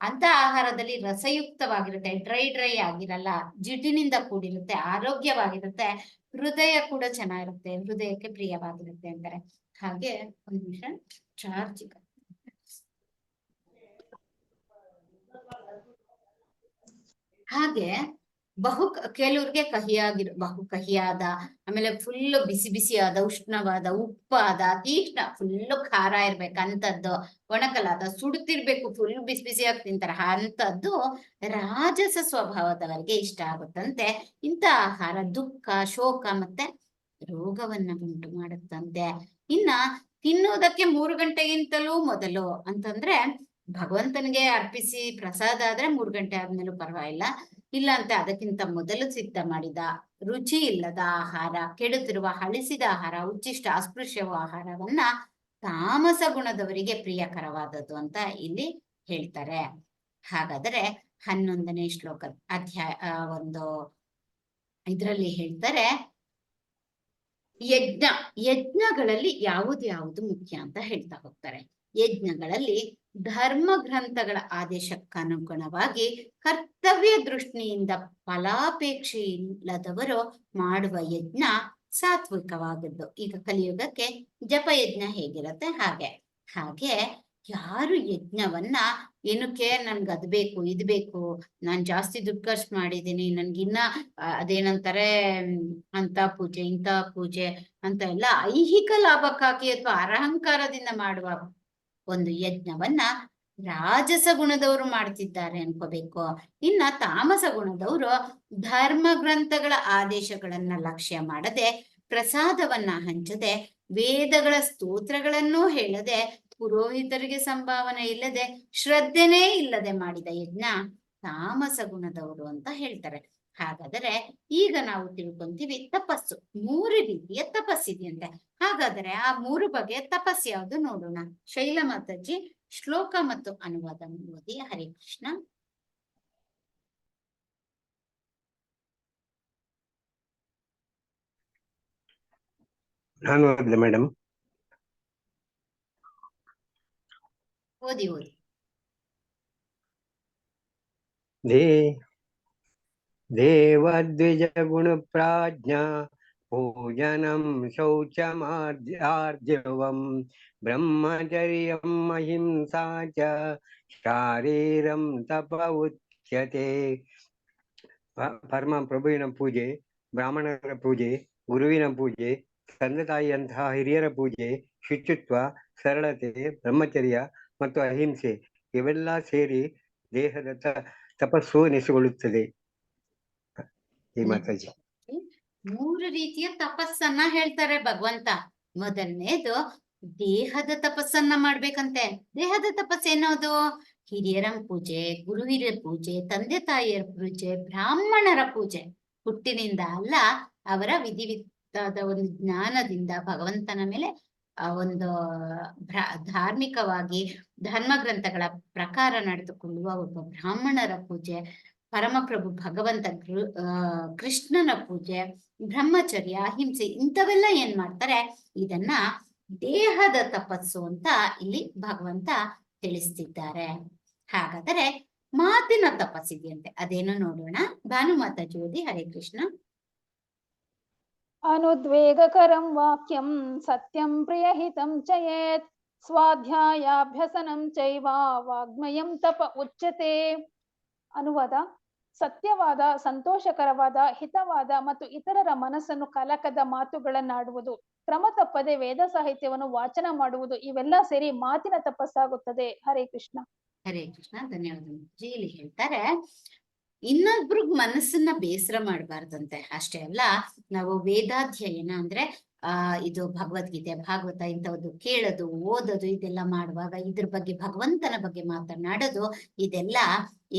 ಅಂತ ಆಹಾರದಲ್ಲಿ ರಸಯುಕ್ತವಾಗಿರುತ್ತೆ, ಡ್ರೈ ಆಗಿರಲ್ಲ, ಜಿಡ್ಡಿನಿಂದ ಕೂಡಿರುತ್ತೆ, ಆರೋಗ್ಯವಾಗಿರುತ್ತೆ, ಹೃದಯ ಕೂಡ ಚೆನ್ನಾಗಿರುತ್ತೆ, ಹೃದಯಕ್ಕೆ ಪ್ರಿಯವಾಗಿರುತ್ತೆ ಅಂತಾರೆ. ಹಾಗೆ ಒಂದು ನಿಮಿಷ ಚಾರ್ಜ್. ಹಾಗೆ ಕೆಲವ್ರಿಗೆ ಬಹು ಕಹಿಯಾದ, ಆಮೇಲೆ ಫುಲ್ ಬಿಸಿ ಬಿಸಿಯಾದ, ಉಷ್ಣವಾದ, ಉಪ್ಪಾದ, ತೀಕ್ಷ್ಣ, ಫುಲ್ಲು ಖಾರ ಇರ್ಬೇಕಂತದ್ದು, ಒಣಕಲಾದ, ಸುಡುತ್ತಿರ್ಬೇಕು, ಫುಲ್ ಬಿಸಿ ಬಿಸಿಯಾಗಿ ತಿಂತಾರೆ, ಅಂತದ್ದು ರಾಜಸ ಸ್ವಭಾವದವರಿಗೆ ಇಷ್ಟ ಆಗುತ್ತಂತೆ. ಇಂಥ ಆಹಾರ ದುಃಖ, ಶೋಕ ಮತ್ತೆ ರೋಗವನ್ನ ಉಂಟು ಮಾಡುತ್ತಂತೆ. ಇನ್ನ ತಿನ್ನುವುದಕ್ಕೆ 3 ಗಂಟೆಗಿಂತಲೂ ಮೊದಲು ಅಂತಂದ್ರೆ ಭಗವಂತನಿಗೆ ಅರ್ಪಿಸಿ ಪ್ರಸಾದ ಆದ್ರೆ 3 ಗಂಟೆ ಆದ್ಮೇಲೂ ಪರವಾಗಿಲ್ಲ, ಇಲ್ಲ ಅಂತ ಅದಕ್ಕಿಂತ ಮೊದಲು ಸಿದ್ಧ ಮಾಡಿದ ರುಚಿ ಇಲ್ಲದ ಆಹಾರ, ಕೆಡುತ್ತಿರುವ ಹಳಿಸಿದ ಆಹಾರ, ಉಚ್ಚಿಷ್ಟ ಅಸ್ಪೃಶ್ಯ ಆಹಾರವನ್ನ ತಾಮಸ ಗುಣದವರಿಗೆ ಪ್ರಿಯಕರವಾದದ್ದು ಅಂತ ಇಲ್ಲಿ ಹೇಳ್ತಾರೆ. ಹಾಗಾದರೆ 11ನೇ ಶ್ಲೋಕ ಒಂದು ಇದರಲ್ಲಿ ಹೇಳ್ತಾರೆ, ಯಜ್ಞಗಳಲ್ಲಿ ಯಾವುದು ಮುಖ್ಯ ಅಂತ ಹೇಳ್ತಾ ಹೋಗ್ತಾರೆ. ಯಜ್ಞಗಳಲ್ಲಿ ಧರ್ಮ ಗ್ರಂಥಗಳ ಆದೇಶಕ್ಕನುಗುಣವಾಗಿ ಕರ್ತವ್ಯ ದೃಷ್ಟಿಯಿಂದ ಫಲಾಪೇಕ್ಷೆ ಇಲ್ಲದವರು ಮಾಡುವ ಯಜ್ಞ ಸಾತ್ವಿಕವಾದದ್ದು. ಈಗ ಕಲಿಯುಗಕ್ಕೆ ಜಪಯಜ್ಞ ಹೇಗಿರುತ್ತೆ ಹಾಗೆ ಯಾರು ಯಜ್ಞವನ್ನ ಏನಕ್ಕೆ ನನ್ಗೆ ಅದ್ ಬೇಕು ಇದ್ ಬೇಕು, ನಾನ್ ಜಾಸ್ತಿ ದುಡ್ಡು ಖರ್ಚು ಮಾಡಿದೀನಿ, ನನ್ಗಿನ್ನ ಅದೇನಂತಾರೆ ಅಂತ ಪೂಜೆ ಇಂಥ ಪೂಜೆ ಅಂತ ಎಲ್ಲ ಐಹಿಕ ಲಾಭಕ್ಕಾಗಿ ಅಥವಾ ಅಹಂಕಾರದಿಂದ ಮಾಡುವ ಒಂದು ಯಜ್ಞವನ್ನ ರಾಜಸ ಗುಣದವರು ಮಾಡ್ತಿದ್ದಾರೆ ಅನ್ಕೋಬೇಕು. ಇನ್ನ ತಾಮಸ ಗುಣದವರು ಧರ್ಮ ಗ್ರಂಥಗಳ ಆದೇಶಗಳನ್ನ ಲಕ್ಷ್ಯ ಮಾಡದೆ, ಪ್ರಸಾದವನ್ನ ಹಂಚದೆ, ವೇದಗಳ ಸ್ತೋತ್ರಗಳನ್ನೂ ಹೇಳದೆ, ಪುರೋಹಿತರಿಗೆ ಸಂಭಾವನೆ ಇಲ್ಲದೆ, ಶ್ರದ್ಧೆನೇ ಇಲ್ಲದೆ ಮಾಡಿದ ಯಜ್ಞ ತಾಮಸ ಗುಣದವರು ಅಂತ ಹೇಳ್ತಾರೆ. ಹಾಗಾದರೆ ಈಗ ನಾವು ತಿಳ್ಕೊಂತೀವಿ ತಪಸ್ಸು 3 ರೀತಿಯ ತಪಸ್ಸಿದೆಯಂತೆ. ಹಾಗಾದರೆ ಆ 3 ಬಗೆಯ ತಪಸ್ಸು ಯಾವುದು ನೋಡೋಣ. ಶೈಲ ಮಾತಾಜಿ ಶ್ಲೋಕ ಮತ್ತು ಅನುವಾದ ಓದಿ. ಹರೇ ಕೃಷ್ಣ. ನಾನು ಓದಿದೆ ಮೇಡಮ್. ಓದಿ ಓದಿ. ದೇವದ್ವಿಜ ಗುಣ ಪ್ರಾಜ್ಞಾ ಭೋಜನಂ ಶೌಚಮಾರ್ಜವಂ ಬ್ರಹ್ಮಚರ್ಯಂ ಅಹಿಂಸಾ ಚ ಶಾರೀರಂ ತಪ ಉಚ್ಯತೆ. ಪರಮ ಪ್ರಭುವಿನ ಪೂಜೆ, ಬ್ರಾಹ್ಮಣರ ಪೂಜೆ, ಗುರುವಿನ ಪೂಜೆ, ತಂದೆ ತಾಯಿಯಂತಹ ಹಿರಿಯರ ಪೂಜೆ, ಶುಚಿತ್ವ, ಸರಳತೆ, ಬ್ರಹ್ಮಚರ್ಯ ಮತ್ತು ಅಹಿಂಸೆ ಇವೆಲ್ಲ ಸೇರಿ ದೇಹದ ತಪಸ್ಸು ಎನಿಸಿಕೊಳ್ಳುತ್ತದೆ. ಈ ಮಾತಾಜಿ 3 ರೀತಿಯ ತಪಸ್ಸನ್ನ ಹೇಳ್ತಾರೆ ಭಗವಂತ. ಮೊದಲನೇದು ದೇಹದ ತಪಸ್ಸನ್ನ ಮಾಡ್ಬೇಕಂತೆ. ದೇಹದ ತಪಸ್ಸೇನೋದು? ಹಿರಿಯರ ಪೂಜೆ, ಗುರು ಹಿರಿಯರ ಪೂಜೆ, ತಂದೆ ತಾಯಿಯರ ಪೂಜೆ, ಬ್ರಾಹ್ಮಣರ ಪೂಜೆ. ಹುಟ್ಟಿನಿಂದ ಅಲ್ಲ, ಅವರ ವಿಧಿವಿಧಾದ ಒಂದು ಜ್ಞಾನದಿಂದ ಭಗವಂತನ ಮೇಲೆ ಒಂದು ಧಾರ್ಮಿಕವಾಗಿ ಧರ್ಮ ಗ್ರಂಥಗಳ ಪ್ರಕಾರ ನಡೆದುಕೊಳ್ಳುವ ಒಬ್ಬ ಬ್ರಾಹ್ಮಣರ ಪೂಜೆ, ಪರಮಪ್ರಭು ಭಗವಂತ ಕೃಷ್ಣನ ಪೂಜೆ, ಬ್ರಹ್ಮಚರ್ಯ, ಅಹಿಂಸೆ ಇಂಥವೆಲ್ಲ ಏನ್ ಮಾಡ್ತಾರೆ, ಇದನ್ನ ದೇಹದ ತಪಸ್ಸು ಅಂತ ಇಲ್ಲಿ ಭಗವಂತ ತಿಳಿಸ್ತಿದ್ದಾರೆ. ಹಾಗಾದರೆ ಮಾತಿನ ತಪಸ್ಸಿದೆಯಂತೆ, ಅದೇನು ನೋಡೋಣ. ಭಾನು ಮಾತಾಜಿ ಓದಿ. ಹರೇ ಕೃಷ್ಣ. ಅನುದ್ವೇಗಕರಂ ವಾಕ್ಯಂ ಸತ್ಯಂ ಪ್ರಿಯಹಿತಂ ಚಯೇತ್ ಸ್ವಾಧ್ಯಾಯಾಭ್ಯಸನಂ ಚೈವ ವಾಗ್ಮಯಂ ತಪ ಉಚ್ಯತೆ. ಅನುವಾದ: ಸತ್ಯವಾದ, ಸಂತೋಷಕರವಾದ, ಹಿತವಾದ ಮತ್ತು ಇತರರ ಮನಸ್ಸನ್ನು ಕಲಕದ ಮಾತುಗಳನ್ನಾಡುವುದು, ಕ್ರಮ ತಪ್ಪದೆ ವೇದ ಸಾಹಿತ್ಯವನ್ನು ವಾಚನ ಮಾಡುವುದು, ಇವೆಲ್ಲ ಸೇರಿ ಮಾತಿನ ತಪಸ್ಸಾಗುತ್ತದೆ. ಹರೇ ಕೃಷ್ಣ. ಹರೇ ಕೃಷ್ಣ. ಧನ್ಯವಾದ. ಇಲ್ಲಿ ಹೇಳ್ತಾರೆ, ಇನ್ನೊಬ್ರಿಗ್ ಮನಸ್ಸನ್ನ ಬೇಸರ ಮಾಡಬಾರ್ದಂತೆ. ಅಷ್ಟೇ ಅಲ್ಲ, ನಾವು ವೇದಾಧ್ಯಯನ ಅಂದ್ರೆ ಇದು ಭಗವದ್ಗೀತೆ, ಭಾಗವತ ಇಂಥದ್ದು ಕೇಳೋದು, ಓದೋದು, ಇದೆಲ್ಲ ಮಾಡುವಾಗ ಇದ್ರ ಬಗ್ಗೆ, ಭಗವಂತನ ಬಗ್ಗೆ ಮಾತನಾಡೋದು, ಇದೆಲ್ಲ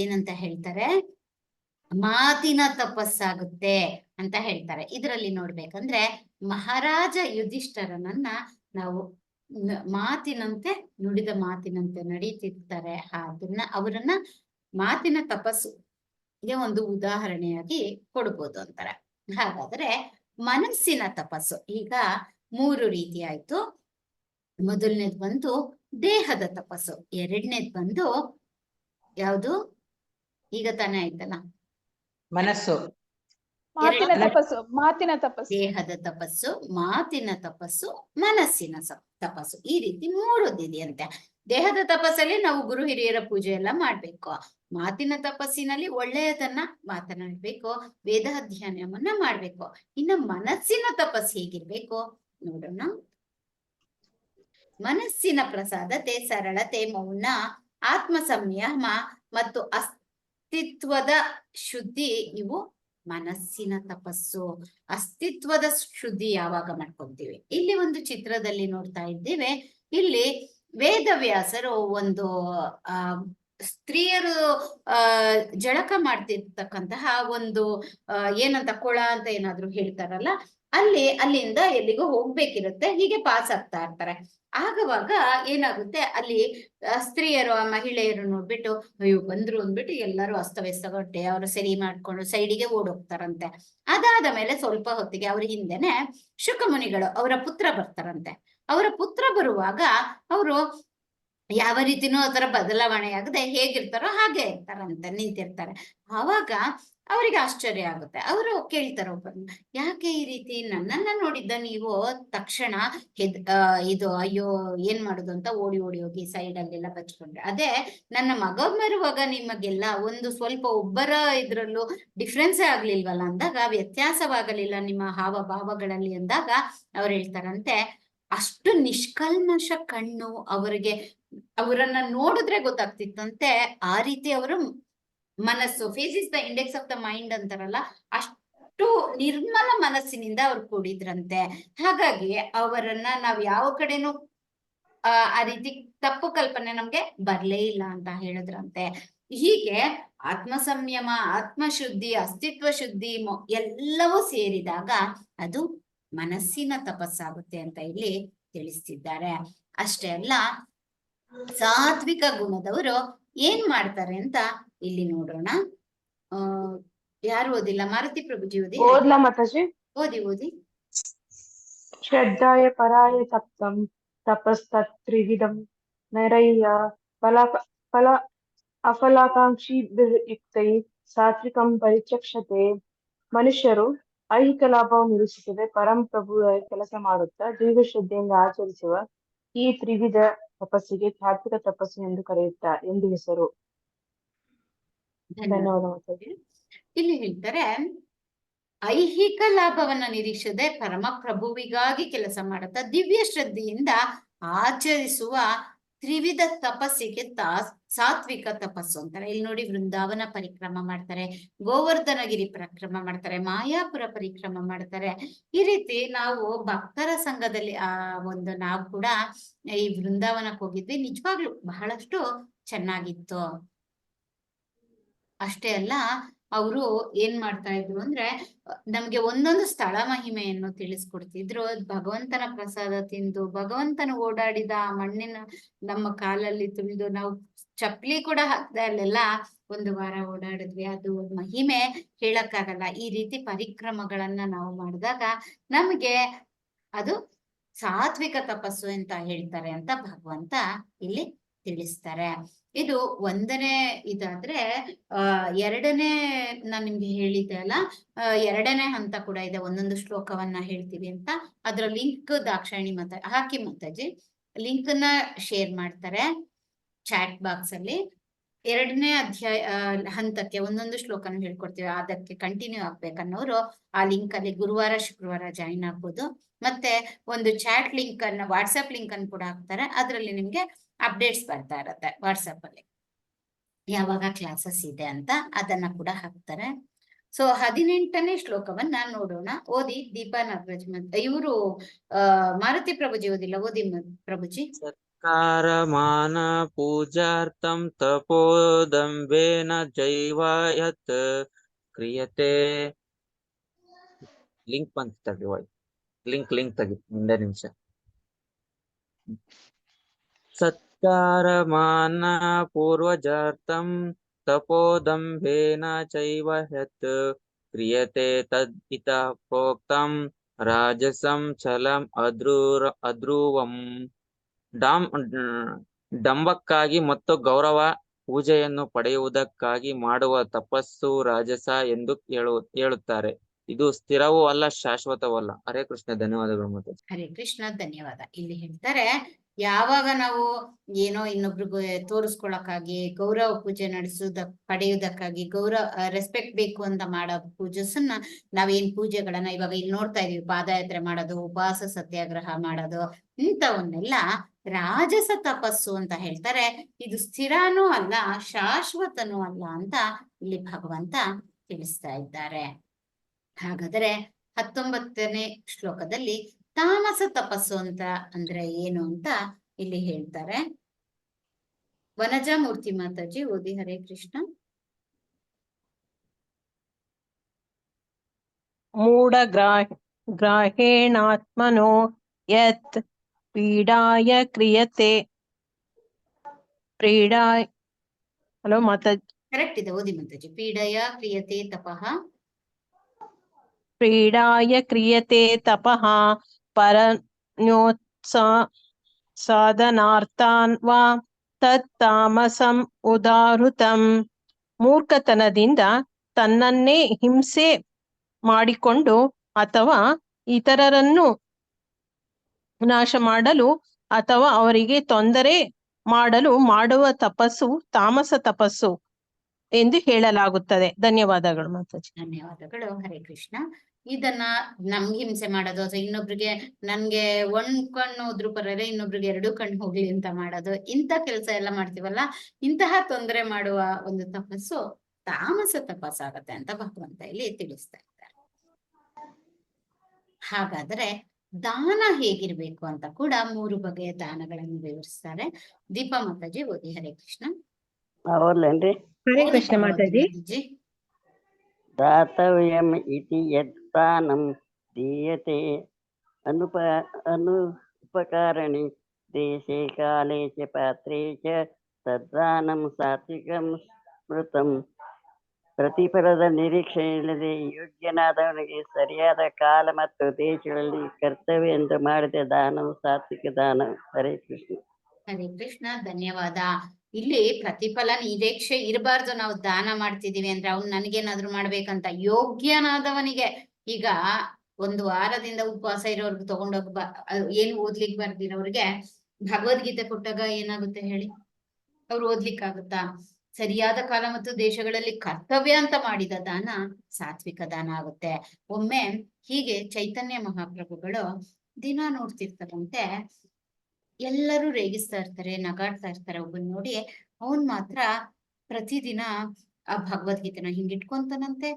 ಏನಂತ ಹೇಳ್ತಾರೆ, ಮಾತಿನ ತಪಸ್ಸಾಗುತ್ತೆ ಅಂತ ಹೇಳ್ತಾರೆ. ಇದರಲ್ಲಿ ನೋಡ್ಬೇಕಂದ್ರೆ ಮಹಾರಾಜ ಯುಧಿಷ್ಠರನನ್ನ ನಾವು ಮಾತಿನಂತೆ ನುಡಿದ ಮಾತಿನಂತೆ ನಡೀತಿರ್ತಾರೆ. ಅವರನ್ನ ಮಾತಿನ ತಪಸ್ಸು ಒಂದು ಉದಾಹರಣೆಯಾಗಿ ಕೊಡ್ಬೋದು ಅಂತಾರೆ. ಹಾಗಾದ್ರೆ ಮನಸ್ಸಿನ ತಪಸ್ಸು ಈಗ 3 ರೀತಿ ಆಯ್ತು. ಮೊದಲನೇದ್ ಬಂದು ದೇಹದ ತಪಸ್ಸು, ಎರಡನೇದ್ ಬಂದು ಯಾವುದು ಈಗ ತಾನೇ ಆಯ್ತಲ್ಲ, ಮನಸ್ಸು. ಮಾತಿನ ತಪಸ್ಸು. ಮಾತಿನ ತಪಸ್ಸು. ದೇಹದ ತಪಸ್ಸು, ಮಾತಿನ ತಪಸ್ಸು, ಮನಸ್ಸಿನ ತಪಸ್ಸು. ಈ ರೀತಿ 3 ಇದೆಯಂತೆ. ದೇಹದ ತಪಸ್ಸಲ್ಲಿ ನಾವು ಗುರು ಹಿರಿಯರ ಪೂಜೆ ಎಲ್ಲ ಮಾಡ್ಬೇಕು. ಮಾತಿನ ತಪಸ್ಸಿನಲ್ಲಿ ಒಳ್ಳೆಯದನ್ನ ಮಾತನಾಡ್ಬೇಕು, ವೇದ ಅಧ್ಯಯನವನ್ನ ಮಾಡ್ಬೇಕು. ಇನ್ನು ಮನಸ್ಸಿನ ತಪಸ್ಸು ಹೇಗಿರ್ಬೇಕು ನೋಡೋಣ. ಮನಸ್ಸಿನ ಪ್ರಸಾದತೆ, ಸರಳತೆ, ಮೌನ, ಆತ್ಮ ಸಂಯಮ ಮತ್ತು ಅಸ್ತಿತ್ವದ ಶುದ್ಧಿ ಇವು ಮನಸ್ಸಿನ ತಪಸ್ಸು. ಅಸ್ತಿತ್ವದ ಶುದ್ಧಿ ಯಾವಾಗ ಮಾಡ್ಕೊಂತೀವಿ? ಇಲ್ಲಿ ಒಂದು ಚಿತ್ರದಲ್ಲಿ ನೋಡ್ತಾ ಇದ್ದೇವೆ. ಇಲ್ಲಿ ವೇದವ್ಯಾಸರು ಒಂದು ಸ್ತ್ರೀಯರು ಜಳಕ ಮಾಡ್ತಿರ್ತಕ್ಕಂತಹ ಒಂದು ಏನಂತ ಕೊಳ ಅಂತ ಏನಾದ್ರು ಹೇಳ್ತಾರಲ್ಲ, ಅಲ್ಲಿಂದ ಎಲ್ಲಿಗೂ ಹೋಗ್ಬೇಕಿರುತ್ತೆ, ಹೀಗೆ ಪಾಸ್ ಆಗ್ತಾ ಇರ್ತಾರೆ. ಆಗವಾಗ ಏನಾಗುತ್ತೆ, ಅಲ್ಲಿ ಸ್ತ್ರೀಯರು, ಮಹಿಳೆಯರು ನೋಡ್ಬಿಟ್ಟು ಅಯ್ಯೋ ಬಂದ್ರು ಅಂದ್ಬಿಟ್ಟು ಎಲ್ಲರೂ ಅಸ್ತವ್ಯಸ್ತಗೊಟ್ಟೆ ಅವರು ಸರಿ ಮಾಡ್ಕೊಂಡು ಸೈಡಿಗೆ ಓಡೋಗ್ತಾರಂತೆ. ಅದಾದ ಮೇಲೆ ಸ್ವಲ್ಪ ಹೊತ್ತಿಗೆ ಅವ್ರ ಹಿಂದೆನೆ ಶುಕಮುನಿಗಳು, ಅವರ ಪುತ್ರ ಬರ್ತಾರಂತೆ. ಅವರ ಪುತ್ರ ಬರುವಾಗ ಅವರು ಯಾವ ರೀತಿನೂ ಅದರ ಬದಲಾವಣೆ ಆಗದೆ ಹೇಗಿರ್ತಾರೋ ಹಾಗೆ ಇರ್ತಾರಂತೆ, ನಿಂತಿರ್ತಾರೆ. ಆವಾಗ ಅವರಿಗೆ ಆಶ್ಚರ್ಯ ಆಗುತ್ತೆ. ಅವರು ಕೇಳ್ತಾರೆ ಒಬ್ಬರನ್ನ, ಯಾಕೆ ಈ ರೀತಿ ನನ್ನನ್ನ ನೋಡಿದ್ದ ನೀವು ತಕ್ಷಣ ಇದು ಅಯ್ಯೋ ಏನ್ ಮಾಡುದು ಅಂತ ಓಡಿ ಓಡಿ ಹೋಗಿ ಸೈಡ್ ಅಲ್ಲೆಲ್ಲ ಬಚ್ಕೊಂಡ್ರೆ, ಅದೇ ನನ್ನ ಮಗ ಬರುವಾಗ ನಿಮಗೆಲ್ಲ ಒಂದು ಸ್ವಲ್ಪ ಒಬ್ಬರ ಇದ್ರಲ್ಲೂ ಡಿಫ್ರೆನ್ಸೇ ಆಗ್ಲಿಲ್ವಲ್ಲ ಅಂದಾಗ, ವ್ಯತ್ಯಾಸವಾಗಲಿಲ್ಲ ನಿಮ್ಮ ಹಾವಭಾವಗಳಲ್ಲಿ ಅಂದಾಗ ಅವ್ರು ಹೇಳ್ತಾರಂತೆ, ಅಷ್ಟು ನಿಷ್ಕಲ್ಮಶ ಕಣ್ಣು ಅವರಿಗೆ, ಅವರನ್ನ ನೋಡಿದ್ರೆ ಗೊತ್ತಾಗ್ತಿತ್ತಂತೆ ಆ ರೀತಿ ಅವರು ಮನಸ್ಸು, face is the index of the mind ಅಂತಾರಲ್ಲ, ಅಷ್ಟು ನಿರ್ಮಲ ಮನಸ್ಸಿನಿಂದ ಅವ್ರು ಕೂಡಿದ್ರಂತೆ. ಹಾಗಾಗಿ ಅವರನ್ನ ನಾವ್ ಯಾವ ಕಡೆನೂ ಆ ರೀತಿ ತಪ್ಪು ಕಲ್ಪನೆ ನಮ್ಗೆ ಬರ್ಲೇ ಇಲ್ಲ ಅಂತ ಹೇಳಿದ್ರಂತೆ. ಹೀಗೆ ಆತ್ಮ ಸಂಯಮ, ಆತ್ಮಶುದ್ಧಿ, ಅಸ್ತಿತ್ವ ಶುದ್ಧಿ ಎಲ್ಲವೂ ಸೇರಿದಾಗ ಅದು ಮನಸ್ಸಿನ ತಪಸ್ಸಾಗುತ್ತೆ ಅಂತ ಇಲ್ಲಿ ತಿಳಿಸ್ತಿದ್ದಾರೆ. ಅಷ್ಟೇ ಅಲ್ಲ, ಸಾತ್ವಿಕ ಗುಣದವರು ಏನ್ ಮಾಡ್ತಾರೆ ಅಂತ ಇಲ್ಲಿ ನೋಡೋಣ. ಯಾರು ಓದಿಲ್ಲ? ಮಾರುತಿ ಪ್ರಭುಜಿ ಓದಿ. ಓದ್ಲಾ ಮಾತಾಜಿ? ಓದಿ. ಶ್ರದ್ಧಾಯ ಪರಾಯ ತಪ್ತಂ ತಪಸ್ತತ್ರಿವಿಧಂ ನರಯ್ಯ ಫಲ ಅಫಲಾಕಾಂಕ್ಷಿಯುಕ್ತೈ ಸಾತ್ವಿಕಂ ಪರಿಚಕ್ಷತೆ. ಮನುಷ್ಯರು ಐಹಿಕ ಲಾಭವನ್ನು ನಿರೀಕ್ಷಿಸದೆ ಪರಂಪ್ರಭು ಕೆಲಸ ಮಾಡುತ್ತಾ ದೀರ್ಘಶ್ರದ್ಧೆಯಿಂದ ಆಚರಿಸುವ ಈ ತ್ರಿವಿಧ ತಪಸ್ಸಿಗೆ ಸಾತ್ವಿಕ ತಪಸ್ಸು ಎಂದು ಕರೆಯುತ್ತಾರೆ ಎಂದು ಹೆಸರು. ಧನ್ಯವಾದ ಮಾತಾಜಿ. ಇಲ್ಲಿ ಹೇಳ್ತಾರೆ, ಐಹಿಕ ಲಾಭವನ್ನ ನಿರೀಕ್ಷದೆ ಪರಮಪ್ರಭುವಿಗಾಗಿ ಕೆಲಸ ಮಾಡುತ್ತಾ ದಿವ್ಯ ಶ್ರದ್ಧೆಯಿಂದ ಆಚರಿಸುವ ತ್ರಿವಿಧ ತಪಸ್ಸಿಗೆ ಸಾತ್ವಿಕ ತಪಸ್ಸು ಅಂತಾರೆ. ಇಲ್ಲಿ ನೋಡಿ, ವೃಂದಾವನ ಪರಿಕ್ರಮ ಮಾಡ್ತಾರೆ, ಗೋವರ್ಧನಗಿರಿ ಪರಿಕ್ರಮ ಮಾಡ್ತಾರೆ, ಮಾಯಾಪುರ ಪರಿಕ್ರಮ ಮಾಡ್ತಾರೆ. ಈ ರೀತಿ ನಾವು ಭಕ್ತರ ಸಂಘದಲ್ಲಿ ನಾವು ಕೂಡ ಈ ವೃಂದಾವನಕ್ಕೆ ಹೋಗಿದ್ವಿ. ನಿಜವಾಗ್ಲು ಬಹಳಷ್ಟು ಚೆನ್ನಾಗಿತ್ತು. ಅಷ್ಟೇ ಅಲ್ಲ, ಅವರು ಏನ್ ಮಾಡ್ತಾ ಇದ್ರು ಅಂದ್ರೆ, ನಮ್ಗೆ ಒಂದೊಂದು ಸ್ಥಳ ಮಹಿಮೆಯನ್ನು ತಿಳಿಸ್ಕೊಡ್ತಿದ್ರು. ಭಗವಂತನ ಪ್ರಸಾದ ತಿಂದು, ಭಗವಂತನ ಓಡಾಡಿದ ಆ ಮಣ್ಣಿನ ನಮ್ಮ ಕಾಲಲ್ಲಿ ತುಳಿದು, ನಾವು ಚಪ್ಲಿ ಕೂಡ ಹಾಕ್ದೆ ಅಲ್ಲೆಲ್ಲ ಒಂದು ವಾರ ಓಡಾಡಿದ್ವಿ. ಅದು ಮಹಿಮೆ ಹೇಳಕ್ಕಾಗಲ್ಲ. ಈ ರೀತಿ ಪರಿಕ್ರಮಗಳನ್ನ ನಾವು ಮಾಡಿದಾಗ ನಮ್ಗೆ ಅದು ಸಾತ್ವಿಕ ತಪಸ್ಸು ಅಂತ ಹೇಳ್ತಾರೆ ಅಂತ ಭಗವಂತ ಇಲ್ಲಿ ತಿಳಿಸ್ತಾರೆ. ಇದು ಒಂದನೇ ಇದಾದ್ರೆ, ಎರಡನೇ ನಾನ್ ನಿಮ್ಗೆ ಹೇಳಿದ್ದೆ ಅಲ್ಲ, ಎರಡನೇ ಹಂತ ಕೂಡ ಇದೆ. ಒಂದೊಂದು ಶ್ಲೋಕವನ್ನ ಹೇಳ್ತೀವಿ ಅಂತ, ಅದ್ರ ಲಿಂಕ್ ದಾಕ್ಷಾಯಿಣಿ ಹಾಕಿ ಮಾತಾಜಿ ಲಿಂಕ್ ನ ಶೇರ್ ಮಾಡ್ತಾರೆ ಚಾಟ್ ಬಾಕ್ಸ್ ಅಲ್ಲಿ. ಎರಡನೇ ಅಧ್ಯಾಯ ಹಂತಕ್ಕೆ ಒಂದೊಂದು ಶ್ಲೋಕನ ಹೇಳ್ಕೊಡ್ತೀವಿ. ಅದಕ್ಕೆ ಕಂಟಿನ್ಯೂ ಆಗ್ಬೇಕನ್ನೋರು ಆ ಲಿಂಕ್ ಅಲ್ಲಿ ಗುರುವಾರ ಶುಕ್ರವಾರ ಜಾಯಿನ್ ಆಗ್ಬೋದು. ಮತ್ತೆ ಒಂದು ಚಾಟ್ ಲಿಂಕ್ ಅನ್ನ, ವಾಟ್ಸ್ಆಪ್ ಲಿಂಕ್ ಅನ್ನು ಕೂಡ ಹಾಕ್ತಾರೆ. ಅದ್ರಲ್ಲಿ ನಿಮ್ಗೆ ಅಪ್ಡೇಟ್ಸ್ ಬರ್ತಾ ಇರತ್ತೆ ವಾಟ್ಸಪ್ ಅಲ್ಲಿ ಯಾವಾಗ ಕ್ಲಾಸಸ್ ಇದೆ ಅಂತ, ಅದನ್ನ ಕೂಡ ಹಾಕ್ತಾರೆ. ಸೊ 18ನೇ ಶ್ಲೋಕವನ್ನ ನೋಡೋಣ. ಓದಿ ದೀಪಾ ನಾಗರಾಜ್. ಇವರು ಮಾರುತಿ ಪ್ರಭುಜಿ ಓದಿಲ್ಲ, ಓದಿ ಪ್ರಭುಜಿ. ಸತ್ಕಾರಮಾನ ಪೂಜಾರ್ಥಂ ತಪೋದಂಬೇನ ಜೈವ ಯತ್ ಕ್ರಿಯತೆ. ಲಿಂಕ್ ಬಂತ ತಗಿ, ಲಿಂಕ್ ತೆಗಿ ಒಂದೇ ನಿಮಿಷ. ಸತ್ಕಾರಮಾನ ಪೂರ್ವಜಾರ್ಥಂ ತಪೋದಂಬೇನ ಚೈವ ಯತ್ ಕ್ರಿಯತೆ ತದ್ ಇತಃ ಪ್ರೋಕ್ತಂ ರಾಜಸಂ ಛಲಂ ಅಧ್ರುವಂ. ಡಂಬಕ್ಕಾಗಿ ಮತ್ತು ಗೌರವ ಪೂಜೆಯನ್ನು ಪಡೆಯುವುದಕ್ಕಾಗಿ ಮಾಡುವ ತಪಸ್ಸು ರಾಜಸ ಎಂದು ಹೇಳುತ್ತಾರೆ. ಇದು ಸ್ಥಿರವೂ ಅಲ್ಲ, ಶಾಶ್ವತವೂ ಅಲ್ಲ. ಹರೇ ಕೃಷ್ಣ. ಧನ್ಯವಾದಗಳು. ಮತ್ತೆ ಹರೇ ಕೃಷ್ಣ, ಧನ್ಯವಾದ. ಇಲ್ಲಿ ಹೇಳ್ತಾರೆ, ಯಾವಾಗ ನಾವು ಏನೋ ಇನ್ನೊಬ್ರಿಗೆ ತೋರಿಸ್ಕೊಳಕ್ಕಾಗಿ, ಗೌರವ ಪೂಜೆ ಪಡೆಯುವುದಕ್ಕಾಗಿ, ರೆಸ್ಪೆಕ್ಟ್ ಬೇಕು ಅಂತ ಮಾಡೋ ಪೂಜಸನ್ನ, ನಾವೇನ್ ಪೂಜೆಗಳನ್ನ ಇವಾಗ ಇಲ್ಲಿ ನೋಡ್ತಾ ಇದೀವಿ, ಪಾದಯಾತ್ರೆ ಮಾಡೋದು, ಉಪವಾಸ ಸತ್ಯಾಗ್ರಹ ಮಾಡೋದು, ಇಂಥವನ್ನೆಲ್ಲ ರಾಜಸ ತಪಸ್ಸು ಅಂತ ಹೇಳ್ತಾರೆ. ಇದು ಸ್ಥಿರನೂ ಅಲ್ಲ, ಶಾಶ್ವತನೂ ಅಲ್ಲ ಅಂತ ಇಲ್ಲಿ ಭಗವಂತ ತಿಳಿಸ್ತಾ ಇದ್ದಾರೆ. ಹಾಗಾದ್ರೆ 19ನೇ ಶ್ಲೋಕದಲ್ಲಿ ತಾಮಸ ತಪಸ್ಸು ಅಂತ ಅಂದ್ರೆ ಏನು ಅಂತ ಇಲ್ಲಿ ಹೇಳ್ತಾರೆ. ವನಜಾ ಮೂರ್ತಿ ಮಾತಾಜಿ ಓದಿ. ಹರೇ ಕೃಷ್ಣ. ಮೂಢ ಗ್ರಾಹೇಣಾತ್ಮನೋ ಯತ್ ಪೀಡಾಯ ಕ್ರಿಯತೆ. ಹಲೋ ಮಾತಾಜಿ. ಕರೆಕ್ಟ್ ಇದೆ, ಓದಿ ಮಾತಾಜಿ. ಪೀಡಯ ಕ್ರಿಯತೆ ತಪಃ. ಪೀಡಾಯ ಕ್ರಿಯತೆ ತಪಃ ಸಾಧನಾರ್ಥಾನ್ ವಾ ತತ್ ತಾಮಸಂ ಉದಾಹೃತಂ. ಮೂರ್ಖತನದಿಂದ ತನ್ನನ್ನೇ ಹಿಂಸೆ ಮಾಡಿಕೊಂಡು ಅಥವಾ ಇತರರನ್ನು ನಾಶ ಮಾಡಲು ಅಥವಾ ಅವರಿಗೆ ತೊಂದರೆ ಮಾಡಲು ಮಾಡುವ ತಪಸ್ಸು ತಾಮಸ ತಪಸ್ಸು ಎಂದು ಹೇಳಲಾಗುತ್ತದೆ. ಧನ್ಯವಾದಗಳು ಮಾತಾಜಿ. ಧನ್ಯವಾದಗಳು. ಹರೇ ಕೃಷ್ಣ. ಇದನ್ನ ನಮ್ಗೆ ಹಿಂಸೆ ಮಾಡೋದು ಅಥವಾ ಇನ್ನೊಬ್ರಿಗೆ ನನ್ಗೆ ಒಂದ್ ಕಣ್ಣು ಹೋದ್ರು ಪರರೆ ಇನ್ನೊಬ್ರಿಗೆ 2 ಕಣ್ಣು ಹೋಗ್ಲಿ ಅಂತ ಮಾಡೋದು, ಇಂಥ ಕೆಲಸ ಎಲ್ಲ ಮಾಡ್ತೀವಲ್ಲ, ಇಂತಹ ತೊಂದರೆ ಮಾಡುವ ಒಂದು ತಪಸ್ಸು ತಾಮಸ ತಪಸ್ಸಾಗತ್ತೆ ಅಂತ ಭಗವಂತ ಇಲ್ಲಿ ತಿಳಿಸ್ತಾ ಇದ್ದಾರೆ. ಹಾಗಾದ್ರೆ ದಾನ ಹೇಗಿರ್ಬೇಕು ಅಂತ ಕೂಡ 3 ಬಗೆಯ ದಾನಗಳನ್ನು ವಿವರಿಸ್ತಾರೆ. ದೀಪಾ ಮಾತಾಜಿ ಓದಿ. ಹರೇ ಕೃಷ್ಣ. ಅವರ್ಲೇನ್ರಿ? ಹರೇ ಕೃಷ್ಣ ಮಾತಾಜಿ. दातव्यम् इति यद्दानं दीयते अनुपकारिणि देशे काले च पात्रे च तद्दानं सात्विकं ಸ್ಮೃತಂ. ಪ್ರತಿಫಲದ ನಿರೀಕ್ಷೆ ಇಲ್ಲದೆ ಯೋಗ್ಯನಾದವನಿಗೆ ಸರಿಯಾದ ಕಾಲ ಮತ್ತು ದೇಶಗಳಲ್ಲಿ ಕರ್ತವ್ಯ ಎಂದು ಮಾಡಿದ ದಾನವು ಸಾತ್ವಿಕ ದಾನ. ಹರೇ ಕೃಷ್ಣ. ಹರೇ ಕೃಷ್ಣ. ಧನ್ಯವಾದ. ಇಲ್ಲಿ ಪ್ರತಿಫಲ ನಿರೀಕ್ಷೆ ಇರಬಾರ್ದು. ನಾವು ದಾನ ಮಾಡ್ತಿದೀವಿ ಅಂದ್ರೆ ಅವ್ನು ನನಗೇನಾದ್ರು ಮಾಡ್ಬೇಕಂತ ಯೋಗ್ಯನಾದವನಿಗೆ. ಈಗ 1 ವಾರದಿಂದ ಉಪವಾಸ ಇರೋರ್ಗು ತಗೊಂಡೋಗ್ ಏನು ಓದ್ಲಿಕ್ಕೆ ಬರ್ದಿರೋರ್ಗೆ ಭಗವದ್ಗೀತೆ ಕೊಟ್ಟಾಗ ಏನಾಗುತ್ತೆ ಹೇಳಿ? ಅವ್ರು ಓದ್ಲಿಕ್ಕಾಗುತ್ತಾ? ಸರಿಯಾದ ಕಾಲ ಮತ್ತು ದೇಶಗಳಲ್ಲಿ ಕರ್ತವ್ಯ ಅಂತ ಮಾಡಿದ ದಾನ ಸಾತ್ವಿಕ ದಾನ ಆಗುತ್ತೆ. ಒಮ್ಮೆ ಹೀಗೆ ಚೈತನ್ಯ ಮಹಾಪ್ರಭುಗಳು ದಿನ ನೋಡ್ತಿರ್ತಾರಂತೆ, ಎಲ್ಲರೂ ರೇಗಿಸ್ತಾ ಇರ್ತಾರೆ, ನಗಾಡ್ತಾ ಇರ್ತಾರೆ. ಒಬ್ಬನ್ ನೋಡಿ ಅವನ್ ಮಾತ್ರ ಪ್ರತಿದಿನ ಆ ಭಗವದ್ಗೀತೆನ ಹಿಂಗಿಟ್ಕೊಂತಾನಂತೆ,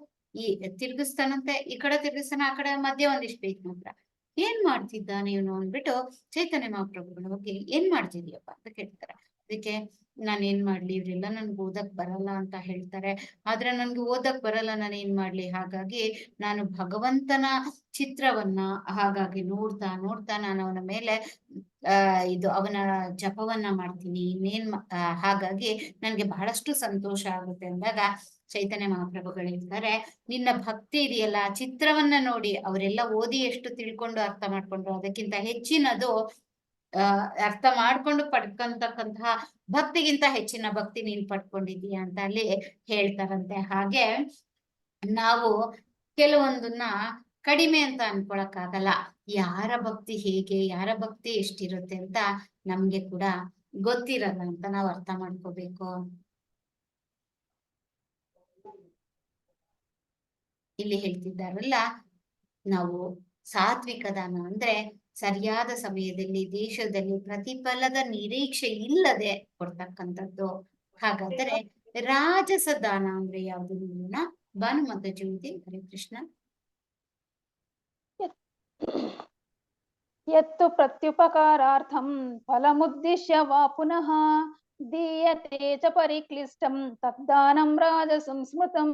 ತಿರ್ಗಿಸ್ತಾನಂತೆ, ಈ ಕಡೆ ತಿರ್ಗಿಸ್ತಾನ, ಆ ಕಡೆ ಮಧ್ಯೆ ಒಂದಿಷ್ಟು ಪೇಜ್ ಮಾತ್ರ. ಏನ್ ಮಾಡ್ತಿದ್ದಾನೆ ಇವನು ಅಂದ್ಬಿಟ್ಟು ಚೈತನ್ಯ ಮಹಾಪ್ರಭುಗಳು ಹೋಗಿ ಏನ್ ಮಾಡ್ತಿದ್ಯಪ್ಪ ಅಂತ ಕೇಳ್ತಾರೆ. ಅದಕ್ಕೆ ನಾನ್ ಏನ್ ಮಾಡ್ಲಿ, ಇವ್ರೆಲ್ಲ ನನ್ಗೆ ಓದಕ್ ಬರಲ್ಲ ಅಂತ ಹೇಳ್ತಾರೆ, ಆದ್ರೆ ನನ್ಗೆ ಓದಕ್ ಬರಲ್ಲ, ನಾನು ಏನ್ ಮಾಡ್ಲಿ? ಹಾಗಾಗಿ ನಾನು ಭಗವಂತನ ಚಿತ್ರವನ್ನ ಹಾಗಾಗಿ ನೋಡ್ತಾ ನೋಡ್ತಾ ನಾನು ಅವನ ಮೇಲೆ ಅವನ ಜಪವನ್ನ ಮಾಡ್ತೀನಿ. ಹಾಗಾಗಿ ನನ್ಗೆ ಬಹಳಷ್ಟು ಸಂತೋಷ ಆಗುತ್ತೆ ಅಂದಾಗ ಚೈತನ್ಯ ಮಹಾಪ್ರಭುಗಳು ಹೇಳ್ತಾರೆ, ನಿನ್ನ ಭಕ್ತಿ ಇದೆಯಲ್ಲ, ಚಿತ್ರವನ್ನ ನೋಡಿ ಅವರೆಲ್ಲ ಓದಿ ಎಷ್ಟು ತಿಳ್ಕೊಂಡು ಅರ್ಥ ಮಾಡ್ಕೊಂಡ್ರು ಅದಕ್ಕಿಂತ ಹೆಚ್ಚಿನದು ಅರ್ಥ ಮಾಡ್ಕೊಂಡು ಪಡ್ಕೊಂತಕ್ಕಂತಹ ಭಕ್ತಿಗಿಂತ ಹೆಚ್ಚಿನ ಭಕ್ತಿ ನೀನ್ ಪಡ್ಕೊಂಡಿದೀಯ ಅಂತ ಅಲ್ಲಿ ಹೇಳ್ತಾರಂತೆ. ಹಾಗೆ ನಾವು ಕೆಲವೊಂದನ್ನ ಕಡಿಮೆ ಅಂತ ಅನ್ಕೊಳಕ್ಕಾಗಲ್ಲ. ಯಾರ ಭಕ್ತಿ ಹೇಗೆ, ಯಾರ ಭಕ್ತಿ ಎಷ್ಟಿರುತ್ತೆ ಅಂತ ನಮ್ಗೆ ಕೂಡ ಗೊತ್ತಿರಲ್ಲ ಅಂತ ನಾವು ಅರ್ಥ ಮಾಡ್ಕೋಬೇಕು. ಇಲ್ಲಿ ಹೇಳ್ತಿದ್ದಾರಲ್ಲ, ನಾವು ಸಾತ್ವಿಕ ದಾನ ಅಂದ್ರೆ ಸರಿಯಾದ ಸಮಯದಲ್ಲಿ ದೇಶದಲ್ಲಿ ಪ್ರತಿಫಲದ ನಿರೀಕ್ಷೆ ಇಲ್ಲದೆ ಕೊಡ್ತಕ್ಕಂಥದ್ದು. ಹಾಗಾದ್ರೆ ರಾಜಸ ದಾನ ಅಂದ್ರೆ ಯಾವುದು ನೋಡೋಣ. ಭಾನುಮತಿ ಜಯಂತಿ. ಹರೇ ಕೃಷ್ಣ. ಯತ್ತು ಪ್ರತ್ಯುಪಕಾರಾರ್ಥಂ ಫಲಮುದ್ದೇಶ್ಯ ವಾ ಪುನಃ ದೀಯತೆ ಚ ಪರಿಕ್ಲಿಷ್ಟಂ ತದ್ದಾನಂ ರಾಜಸಂ ಸ್ಮೃತಂ.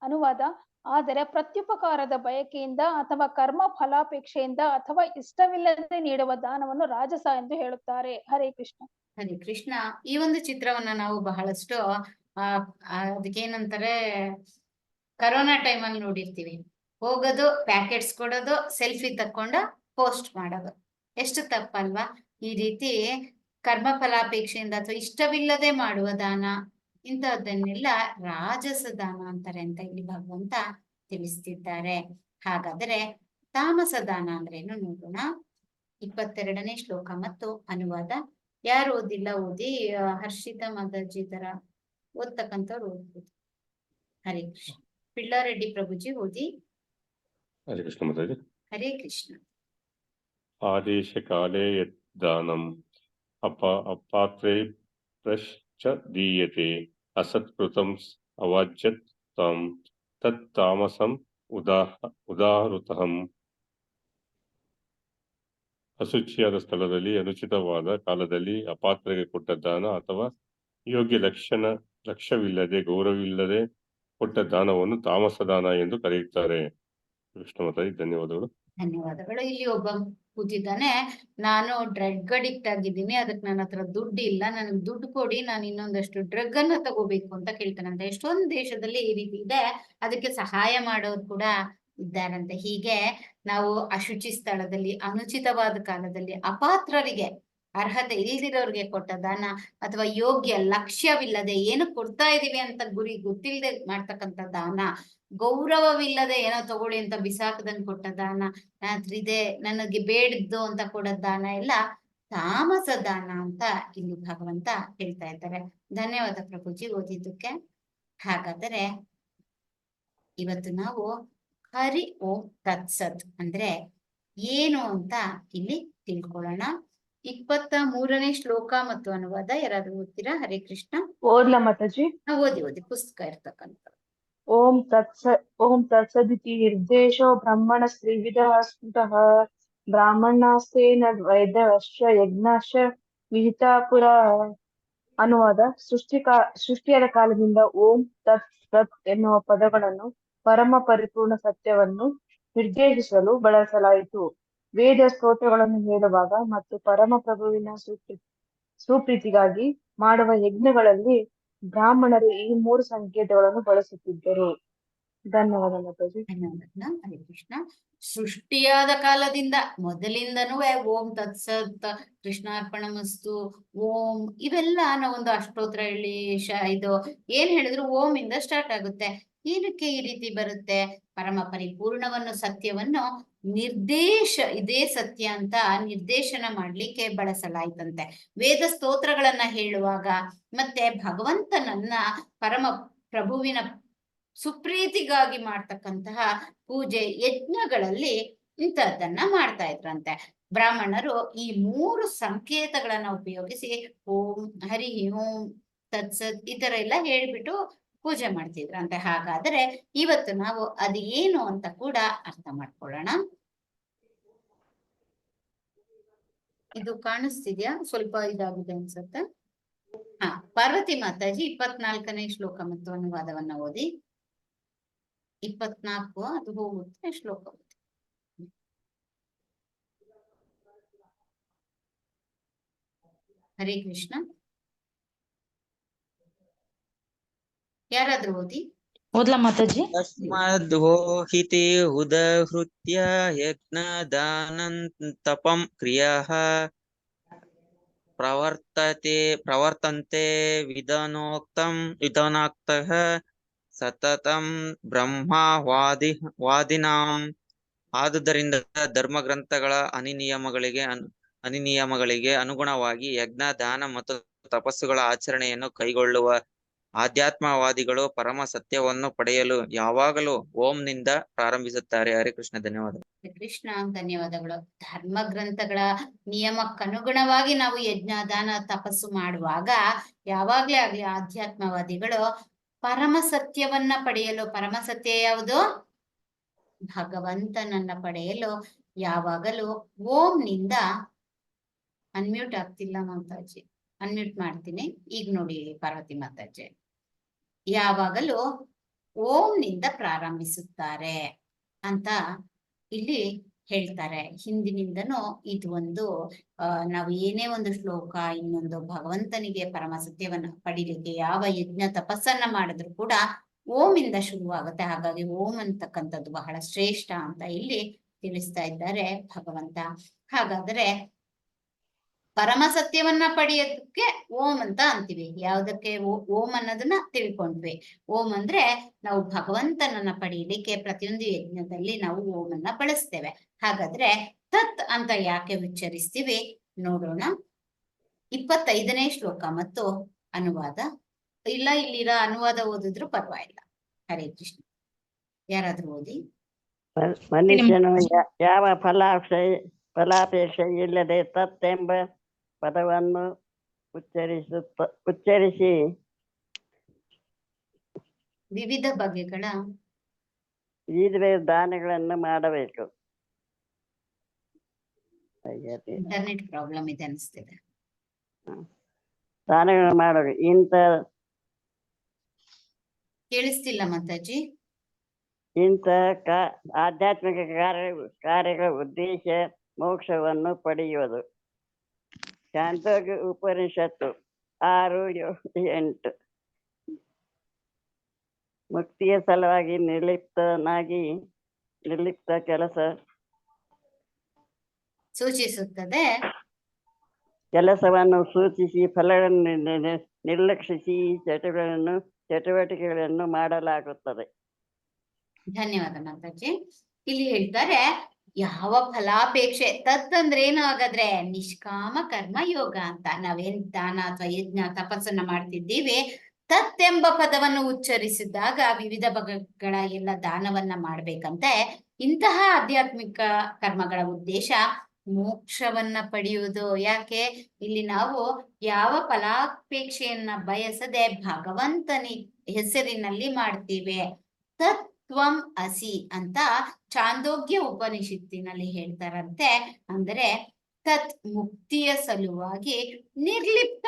ಅನುವಾದ: ಆದರೆ ಪ್ರತ್ಯುಪಕಾರದ ಬಯಕೆಯಿಂದ ಅಥವಾ ಕರ್ಮ ಫಲಾಪೇಕ್ಷೆಯಿಂದ ಅಥವಾ ಇಷ್ಟವಿಲ್ಲದೆ ನೀಡುವ ದಾನವನ್ನು ರಾಜಸ ಎಂದು ಹೇಳುತ್ತಾರೆ. ಹರೇ ಕೃಷ್ಣ. ಹರೇ ಕೃಷ್ಣ. ಈ ಒಂದು ಚಿತ್ರವನ್ನ ನಾವು ಬಹಳಷ್ಟು ಅದಕ್ಕೇನಂತಾರೆ, ಕರೋನಾ ಟೈಮಲ್ಲಿ ನೋಡಿರ್ತೀವಿ. ಹೋಗೋದು, ಪ್ಯಾಕೆಟ್ಸ್ ಕೊಡೋದು, ಸೆಲ್ಫಿ ತಕ್ಕೊಂಡು ಪೋಸ್ಟ್ ಮಾಡೋದು. ಎಷ್ಟು ತಪ್ಪಲ್ವಾ? ಈ ರೀತಿ ಕರ್ಮ ಫಲಾಪೇಕ್ಷೆಯಿಂದ ಅಥವಾ ಇಷ್ಟವಿಲ್ಲದೆ ಮಾಡುವ ದಾನ, ಇಂಥದ್ದನ್ನೆಲ್ಲ ರಾಜಸ ದಾನ ಅಂತಾರೆ ಅಂತ ಇಲ್ಲಿ ಭಗವಂತ ತಿಳಿಸ್ತಿದ್ದಾರೆ. ಹಾಗಾದ್ರೆ ತಾಮಸ ದಾನ ಅಂದ್ರೇನು ನೋಡೋಣ. 22ನೇ ಶ್ಲೋಕ ಮತ್ತು ಅನುವಾದ. ಯಾರು ಓದಿಲ್ಲ ಓದಿ. ಹರ್ಷಿತಾ ಮಾತಾಜಿ ತರ ಓದ್ತಕ್ಕಂಥವ್ರು ಓದ್ಬೋದು. ಹರೇ ಕೃಷ್ಣ. ಪಿಳ್ಳಾರೆಡ್ಡಿ ಪ್ರಭುಜಿ ಓದಿ. ಹರೇ ಕೃಷ್ಣ ಮಾತಾಜಿ. ಹರೇ ಕೃಷ್ಣ. ಆದೇಶ ಕಾಲೇ ಯದ್ದಾನಂ ಅಪಾತ್ರೇ ಪ್ರಶ್ಚ ದೀಯತೆ ಅಸತ್ಕೃತಂ ಅವಾಜ್ಯತ್ ತಂ ತತ್ ತಾಮಸಂ ಉದಾಹೃತಃ. ಅಶುಚಿಯಾದ ಸ್ಥಳದಲ್ಲಿ ಅನುಚಿತವಾದ ಕಾಲದಲ್ಲಿ ಅಪಾತ್ರಗೆ ಕೊಟ್ಟ ದಾನ ಅಥವಾ ಯೋಗ್ಯ ಲಕ್ಷ್ಯವಿಲ್ಲದೆ ಗೌರವವಿಲ್ಲದೆ ಕೊಟ್ಟ ದಾನವನ್ನು ತಾಮಸ ದಾನ ಎಂದು ಕರೆಯುತ್ತಾರೆ. ಕೃಷ್ಣ ಮಾತಾಜಿ. ಧನ್ಯವಾದಗಳು. ಧನ್ಯವಾದಗಳು. ಇಲ್ಲಿ ಒಬ್ಬ ಕೂತಿದ್ದಾನೆ, ನಾನು ಡ್ರಗ್ ಅಡಿಕ್ಟ್ ಆಗಿದ್ದೀನಿ, ಅದಕ್ಕೆ ನನ್ನ ಹತ್ರ ದುಡ್ಡು ಇಲ್ಲ, ನನಗೆ ದುಡ್ಡು ಕೊಡಿ, ನಾನು ಇನ್ನೊಂದಷ್ಟು ಡ್ರಗ್ ಅನ್ನ ತಗೋಬೇಕು ಅಂತ ಕೇಳ್ತಾನಂತೆ. ಎಷ್ಟೊಂದು ದೇಶದಲ್ಲಿ ಈ ರೀತಿ ಇದೆ. ಅದಕ್ಕೆ ಸಹಾಯ ಮಾಡೋರು ಕೂಡ ಇದ್ದಾರಂತೆ. ಹೀಗೆ ನಾವು ಅಶುಚಿ ಸ್ಥಳದಲ್ಲಿ, ಅನುಚಿತವಾದ ಕಾಲದಲ್ಲಿ, ಅಪಾತ್ರರಿಗೆ ಅರ್ಹತೆ ಇಲ್ದಿರೋರ್ಗೆ ಕೊಟ್ಟ ದಾನ, ಅಥವಾ ಯೋಗ್ಯ ಲಕ್ಷ್ಯವಿಲ್ಲದೆ ಏನು ಕೊಡ್ತಾ ಇದೀವಿ ಅಂತ ಗುರಿ ಗೊತ್ತಿಲ್ಲದೆ ಮಾಡ್ತಕ್ಕಂಥ ದಾನ, ಗೌರವವಿಲ್ಲದೆ ಏನೋ ತಗೊಳ್ಳಿ ಅಂತ ಬಿಸಾಕದಂಗ್ ಕೊಟ್ಟ ದಾನ, ಇದೆ ನನಗೆ ಬೇಡದ್ದು ಅಂತ ಕೊಡೋ ದಾನ ಎಲ್ಲ ತಾಮಸ ದಾನ ಅಂತ ಇಲ್ಲಿ ಭಗವಂತ ಹೇಳ್ತಾ ಇದ್ದಾರೆ. ಧನ್ಯವಾದ ಪ್ರಭುಜಿ ಓದಿದ್ದಕ್ಕೆ. ಹಾಗಾದರೆ ಇವತ್ತು ನಾವು ಹರಿ ಓಂ ತತ್ಸತ್ ಅಂದ್ರೆ ಏನು ಅಂತ ಇಲ್ಲಿ ತಿಳ್ಕೊಳ್ಳೋಣ. 23ನೇ ಶ್ಲೋಕ ಮತ್ತು ಅನುವಾದ ಯಾರಾದ್ರೂ ಓದ್ತೀರಾ? ಹರೇ ಕೃಷ್ಣ. ಓದ್ಲಾ ಮಾತಾಜಿ? ಓದಿ ಪುಸ್ತಕ ಇರ್ತಕ್ಕಂಥ. ಓಂ ತತ್ಸದಿತಿ ನಿರ್ದೇಶೋ ಬ್ರಹ್ಮಣ ತ್ರಿವಿಧ ಸ್ಮೃತಃ ಬ್ರಾಹ್ಮಣಾಸ್ತೇನ ವೈದ್ಯಶ್ಚ ಯಜ್ಞಶ್ಚ ವಿಹಿತಾ ಪುರ. ಅನುವಾದ: ಸೃಷ್ಟಿಯಾದ ಕಾಲದಿಂದ ಓಂ ತತ್ ಸತ್ ಎನ್ನುವ ಪದಗಳನ್ನು ಪರಮ ಪರಿಪೂರ್ಣ ಸತ್ಯವನ್ನು ನಿರ್ದೇಶಿಸಲು ಬಳಸಲಾಯಿತು. ವೇದ ಸ್ತೋತ್ರಗಳನ್ನು ಹೇಳುವಾಗ ಮತ್ತು ಪರಮ ಪ್ರಭುವಿನ ಸುಪ್ರೀತಿಗಾಗಿ ಮಾಡುವ ಯಜ್ಞಗಳಲ್ಲಿ ಬ್ರಾಹ್ಮಣರು ಈ 3 ಸಂಕೇತಗಳನ್ನು ಬಳಸುತ್ತಿದ್ದರು. ಧನ್ಯವಾದ ಮಾತಾಜಿ. ಧನ್ಯವಾದ. ಹರೇ ಕೃಷ್ಣ. ಸೃಷ್ಟಿಯಾದ ಕಾಲದಿಂದ ಮೊದಲಿಂದನೂ ಓಂ ತತ್ಸತ್, ಕೃಷ್ಣಾರ್ಪಣಮಸ್ತು, ಓಂ ಇವೆಲ್ಲ ನಾವೊಂದು ಅಷ್ಟೋತ್ರ ಹೇಳಿ ಇದು ಏನ್ ಹೇಳಿದ್ರು ಓಂ ಇಂದ ಸ್ಟಾರ್ಟ್ ಆಗುತ್ತೆ. ಏನಕ್ಕೆ ಈ ರೀತಿ ಬರುತ್ತೆ? ಪರಮ ಪರಿಪೂರ್ಣವನ್ನು ಸತ್ಯವನ್ನು ಇದೇ ಸತ್ಯ ಅಂತ ನಿರ್ದೇಶನ ಮಾಡ್ಲಿಕ್ಕೆ ಬಳಸಲಾಯ್ತಂತೆ. ವೇದ ಸ್ತೋತ್ರಗಳನ್ನ ಹೇಳುವಾಗ ಮತ್ತೆ ಭಗವಂತನನ್ನ ಪರಮ ಪ್ರಭುವಿನ ಸುಪ್ರೀತಿಗಾಗಿ ಮಾಡ್ತಕ್ಕಂತಹ ಪೂಜೆ ಯಜ್ಞಗಳಲ್ಲಿ ಇಂಥದ್ದನ್ನ ಮಾಡ್ತಾ ಇದ್ರಂತೆ. ಬ್ರಾಹ್ಮಣರು ಈ 3 ಸಂಕೇತಗಳನ್ನ ಉಪಯೋಗಿಸಿ ಓಂ ಹರಿ ಓಂ ತತ್ಸತ್ ಈ ತರ ಎಲ್ಲ ಹೇಳ್ಬಿಟ್ಟು ಪೂಜೆ ಮಾಡ್ತಿದ್ರಂತೆ. ಹಾಗಾದ್ರೆ ಇವತ್ತು ನಾವು ಅದು ಏನು ಅಂತ ಕೂಡ ಅರ್ಥ ಮಾಡ್ಕೊಳ್ಳೋಣ. ಇದು ಕಾಣಿಸ್ತಿದ್ಯಾ? ಸ್ವಲ್ಪ ಇದಾಗಿದೆ ಅನ್ಸುತ್ತೆ. ಪಾರ್ವತಿ ಮಾತಾಜಿ 24ನೇ ಶ್ಲೋಕ ಮತ್ತು ಅನುವಾದವನ್ನ ಓದಿ. 24 ಅದು ಹೋಗುತ್ತೆ, ಶ್ಲೋಕ ಹೋಗುತ್ತೆ. ಹರೇ ಕೃಷ್ಣ. ಯಾರಾದ್ರೂ ಓದಿ. ಓದ್ಲಾ ಮಾತಾಜಿ? ತಸ್ಮಾದೋಹಿತೆ ಉದಹೃತ್ಯ ಯಜ್ಞ ದಾನಂ ತಪಂ ಕ್ರಿಯಾಃ ಪ್ರವರ್ತಂತೆ ವಿಧಾನೋಕ್ತಃ ಸತತಂ ವಾದಿನಾಂ. ಆದುದರಿಂದ ಧರ್ಮಗ್ರಂಥಗಳ ಅನಿನಿಯಮಗಳಿಗೆ ಅನುಗುಣವಾಗಿ ಯಜ್ಞ ದಾನ ಮತ್ತು ತಪಸ್ಸುಗಳ ಆಚರಣೆಯನ್ನು ಕೈಗೊಳ್ಳುವ ಆಧ್ಯಾತ್ಮವಾದಿಗಳು ಪರಮ ಸತ್ಯವನ್ನು ಪಡೆಯಲು ಯಾವಾಗಲೂ ಓಂನಿಂದ ಪ್ರಾರಂಭಿಸುತ್ತಾರೆ. ಹರೇ ಕೃಷ್ಣ. ಧನ್ಯವಾದ. ಕೃಷ್ಣ. ಧನ್ಯವಾದಗಳು. ಧರ್ಮ ಗ್ರಂಥಗಳ ನಿಯಮಕ್ಕನುಗುಣವಾಗಿ ನಾವು ಯಜ್ಞ ದಾನ ತಪಸ್ಸು ಮಾಡುವಾಗ ಯಾವಾಗ್ಲೇ ಆಗ್ಲಿ ಆಧ್ಯಾತ್ಮವಾದಿಗಳು ಪರಮ ಸತ್ಯವನ್ನ ಪಡೆಯಲು, ಪರಮ ಸತ್ಯ ಯಾವುದು? ಭಗವಂತನನ್ನ ಪಡೆಯಲು ಯಾವಾಗಲೂ ಓಂನಿಂದ ಅನ್ಮ್ಯೂಟ್ ಆಗ್ತಿಲ್ಲ ಮಾತಾಜಿ, ಅನ್ಮ್ಯೂಟ್ ಮಾಡ್ತೀನಿ. ಈಗ ನೋಡಿ ಪಾರ್ವತಿ ಮಾತಾಜಿ, ಯಾವಾಗಲೂ ಓಂನಿಂದ ಪ್ರಾರಂಭಿಸುತ್ತಾರೆ ಅಂತ ಇಲ್ಲಿ ಹೇಳ್ತಾರೆ. ಹಿಂದಿನಿಂದನೂ ಇದು ಒಂದು ನಾವು ಏನೇ ಒಂದು ಶ್ಲೋಕ, ಇನ್ನೊಂದು ಭಗವಂತನಿಗೆ ಪರಮ ಸತ್ಯವನ್ನ ಪಡಿಲಿಕ್ಕೆ ಯಾವ ಯಜ್ಞ ತಪಸ್ಸನ್ನ ಮಾಡಿದ್ರು ಕೂಡ ಓಮಿಂದ ಶುರುವಾಗುತ್ತೆ. ಹಾಗಾಗಿ ಓಂ ಅಂತಕ್ಕಂಥದ್ದು ಬಹಳ ಶ್ರೇಷ್ಠ ಅಂತ ಇಲ್ಲಿ ತಿಳಿಸ್ತಾ ಇದ್ದಾರೆ ಭಗವಂತ. ಹಾಗಾದ್ರೆ ಪರಮ ಸತ್ಯವನ್ನ ಪಡೆಯೋದಕ್ಕೆ ಓಂ ಅಂತ ಅಂತೀವಿ. ಯಾವ್ದಕ್ಕೆ ಓಂ ಅನ್ನೋದನ್ನ ತಿಳ್ಕೊಂಡ್ವಿ. ಓಂ ಅಂದ್ರೆ ನಾವು ಭಗವಂತನನ್ನ ಪಡೆಯಲಿಕ್ಕೆ ಪ್ರತಿಯೊಂದು ಯಜ್ಞದಲ್ಲಿ ನಾವು ಓಮನ್ನ ಬಳಸ್ತೇವೆ. ಹಾಗಾದ್ರೆ ತತ್ ಅಂತ ಯಾಕೆ ಉಚ್ಚರಿಸ್ತೀವಿ ನೋಡೋಣ. 25ನೇ ಶ್ಲೋಕ ಮತ್ತು ಅನುವಾದ. ಇಲ್ಲ, ಇಲ್ಲಿರೋ ಅನುವಾದ ಓದಿದ್ರು ಪರವಾಗಿಲ್ಲ. ಹರೇ ಕೃಷ್ಣ. ಯಾರಾದ್ರೂ ಓದಿ. ಮನುಷ್ಯನು ಯಾವ ಫಲಾಪೇಕ್ಷೆ ಇಲ್ಲದೆ ತತ್ತೆಂಬ ಪದವನ್ನು ಉಚ್ಚರಿಸಿ ವಿವಿಧ ಬಗೆಗಳ ದಾನಗಳನ್ನು ಮಾಡಬೇಕು. ಇಂಟರ್ನೆಟ್ ಪ್ರಾಬ್ಲಮ್ ಇದೆ ಅನಿಸ್ತಿದೆ. ದಾನಗಳನ್ನು ಮಾಡಬೇಕು. ಕೇಳಿಸ್ತಿಲ್ಲ ಮಾತಾಜಿ. ಇಂತಹ ಆಧ್ಯಾತ್ಮಿಕ ಕಾರ್ಯಗಳ ಉದ್ದೇಶ ಮೋಕ್ಷವನ್ನು ಪಡೆಯುವುದು. ಚಾಂದೋಗ್ಯ ಉಪನಿಷತ್ತು 6-8. ಮುಕ್ತಿಯ ಸಲುವಾಗಿ ನಿರ್ಲಿಪ್ತ ಕೆಲಸ ಸೂಚಿಸುತ್ತದೆ. ಕೆಲಸವನ್ನು ಸೂಚಿಸಿ ಫಲವನ್ನು ನಿರ್ಲಕ್ಷಿಸಿ ಈ ಚಟುವಟಿಕೆಗಳನ್ನು ಮಾಡಲಾಗುತ್ತದೆ. ಧನ್ಯವಾದ ಮಾತಾಜಿ. ಇಲ್ಲಿ ಹೇಳ್ತಾರೆ ಯಾವ ಫಲಾಪೇಕ್ಷೆ, ತತ್ ಅಂದ್ರೆ ಏನು ಹಾಗಾದ್ರೆ? ನಿಷ್ಕಾಮ ಕರ್ಮ ಯೋಗ ಅಂತ. ನಾವೇನ್ ದಾನ ಅಥವಾ ಯಜ್ಞ ತಪಸ್ಸನ್ನ ಮಾಡ್ತಿದ್ದೀವಿ, ತತ್ ಎಂಬ ಪದವನ್ನು ಉಚ್ಚರಿಸಿದಾಗ ವಿವಿಧ ಬಗೆಗಳ ಎಲ್ಲ ದಾನವನ್ನ ಮಾಡ್ಬೇಕಂತೆ. ಇಂತಹ ಆಧ್ಯಾತ್ಮಿಕ ಕರ್ಮಗಳ ಉದ್ದೇಶ ಮೋಕ್ಷವನ್ನ ಪಡೆಯುವುದು. ಯಾಕೆ? ಇಲ್ಲಿ ನಾವು ಯಾವ ಫಲಾಪೇಕ್ಷೆಯನ್ನ ಬಯಸದೆ ಭಗವಂತನ ಹೆಸರಿನಲ್ಲಿ ಮಾಡ್ತೀವಿ. ತತ್ ತ್ವಂ ಅಸಿ ಅಂತ ಚಾಂದೋಗ್ಯ ಉಪನಿಷತ್ತಿನಲ್ಲಿ ಹೇಳ್ತಾರಂತೆ. ಅಂದ್ರೆ ತತ್ ಮುಕ್ತಿಯ ಸಲುವಾಗಿ ನಿರ್ಲಿಪ್ತ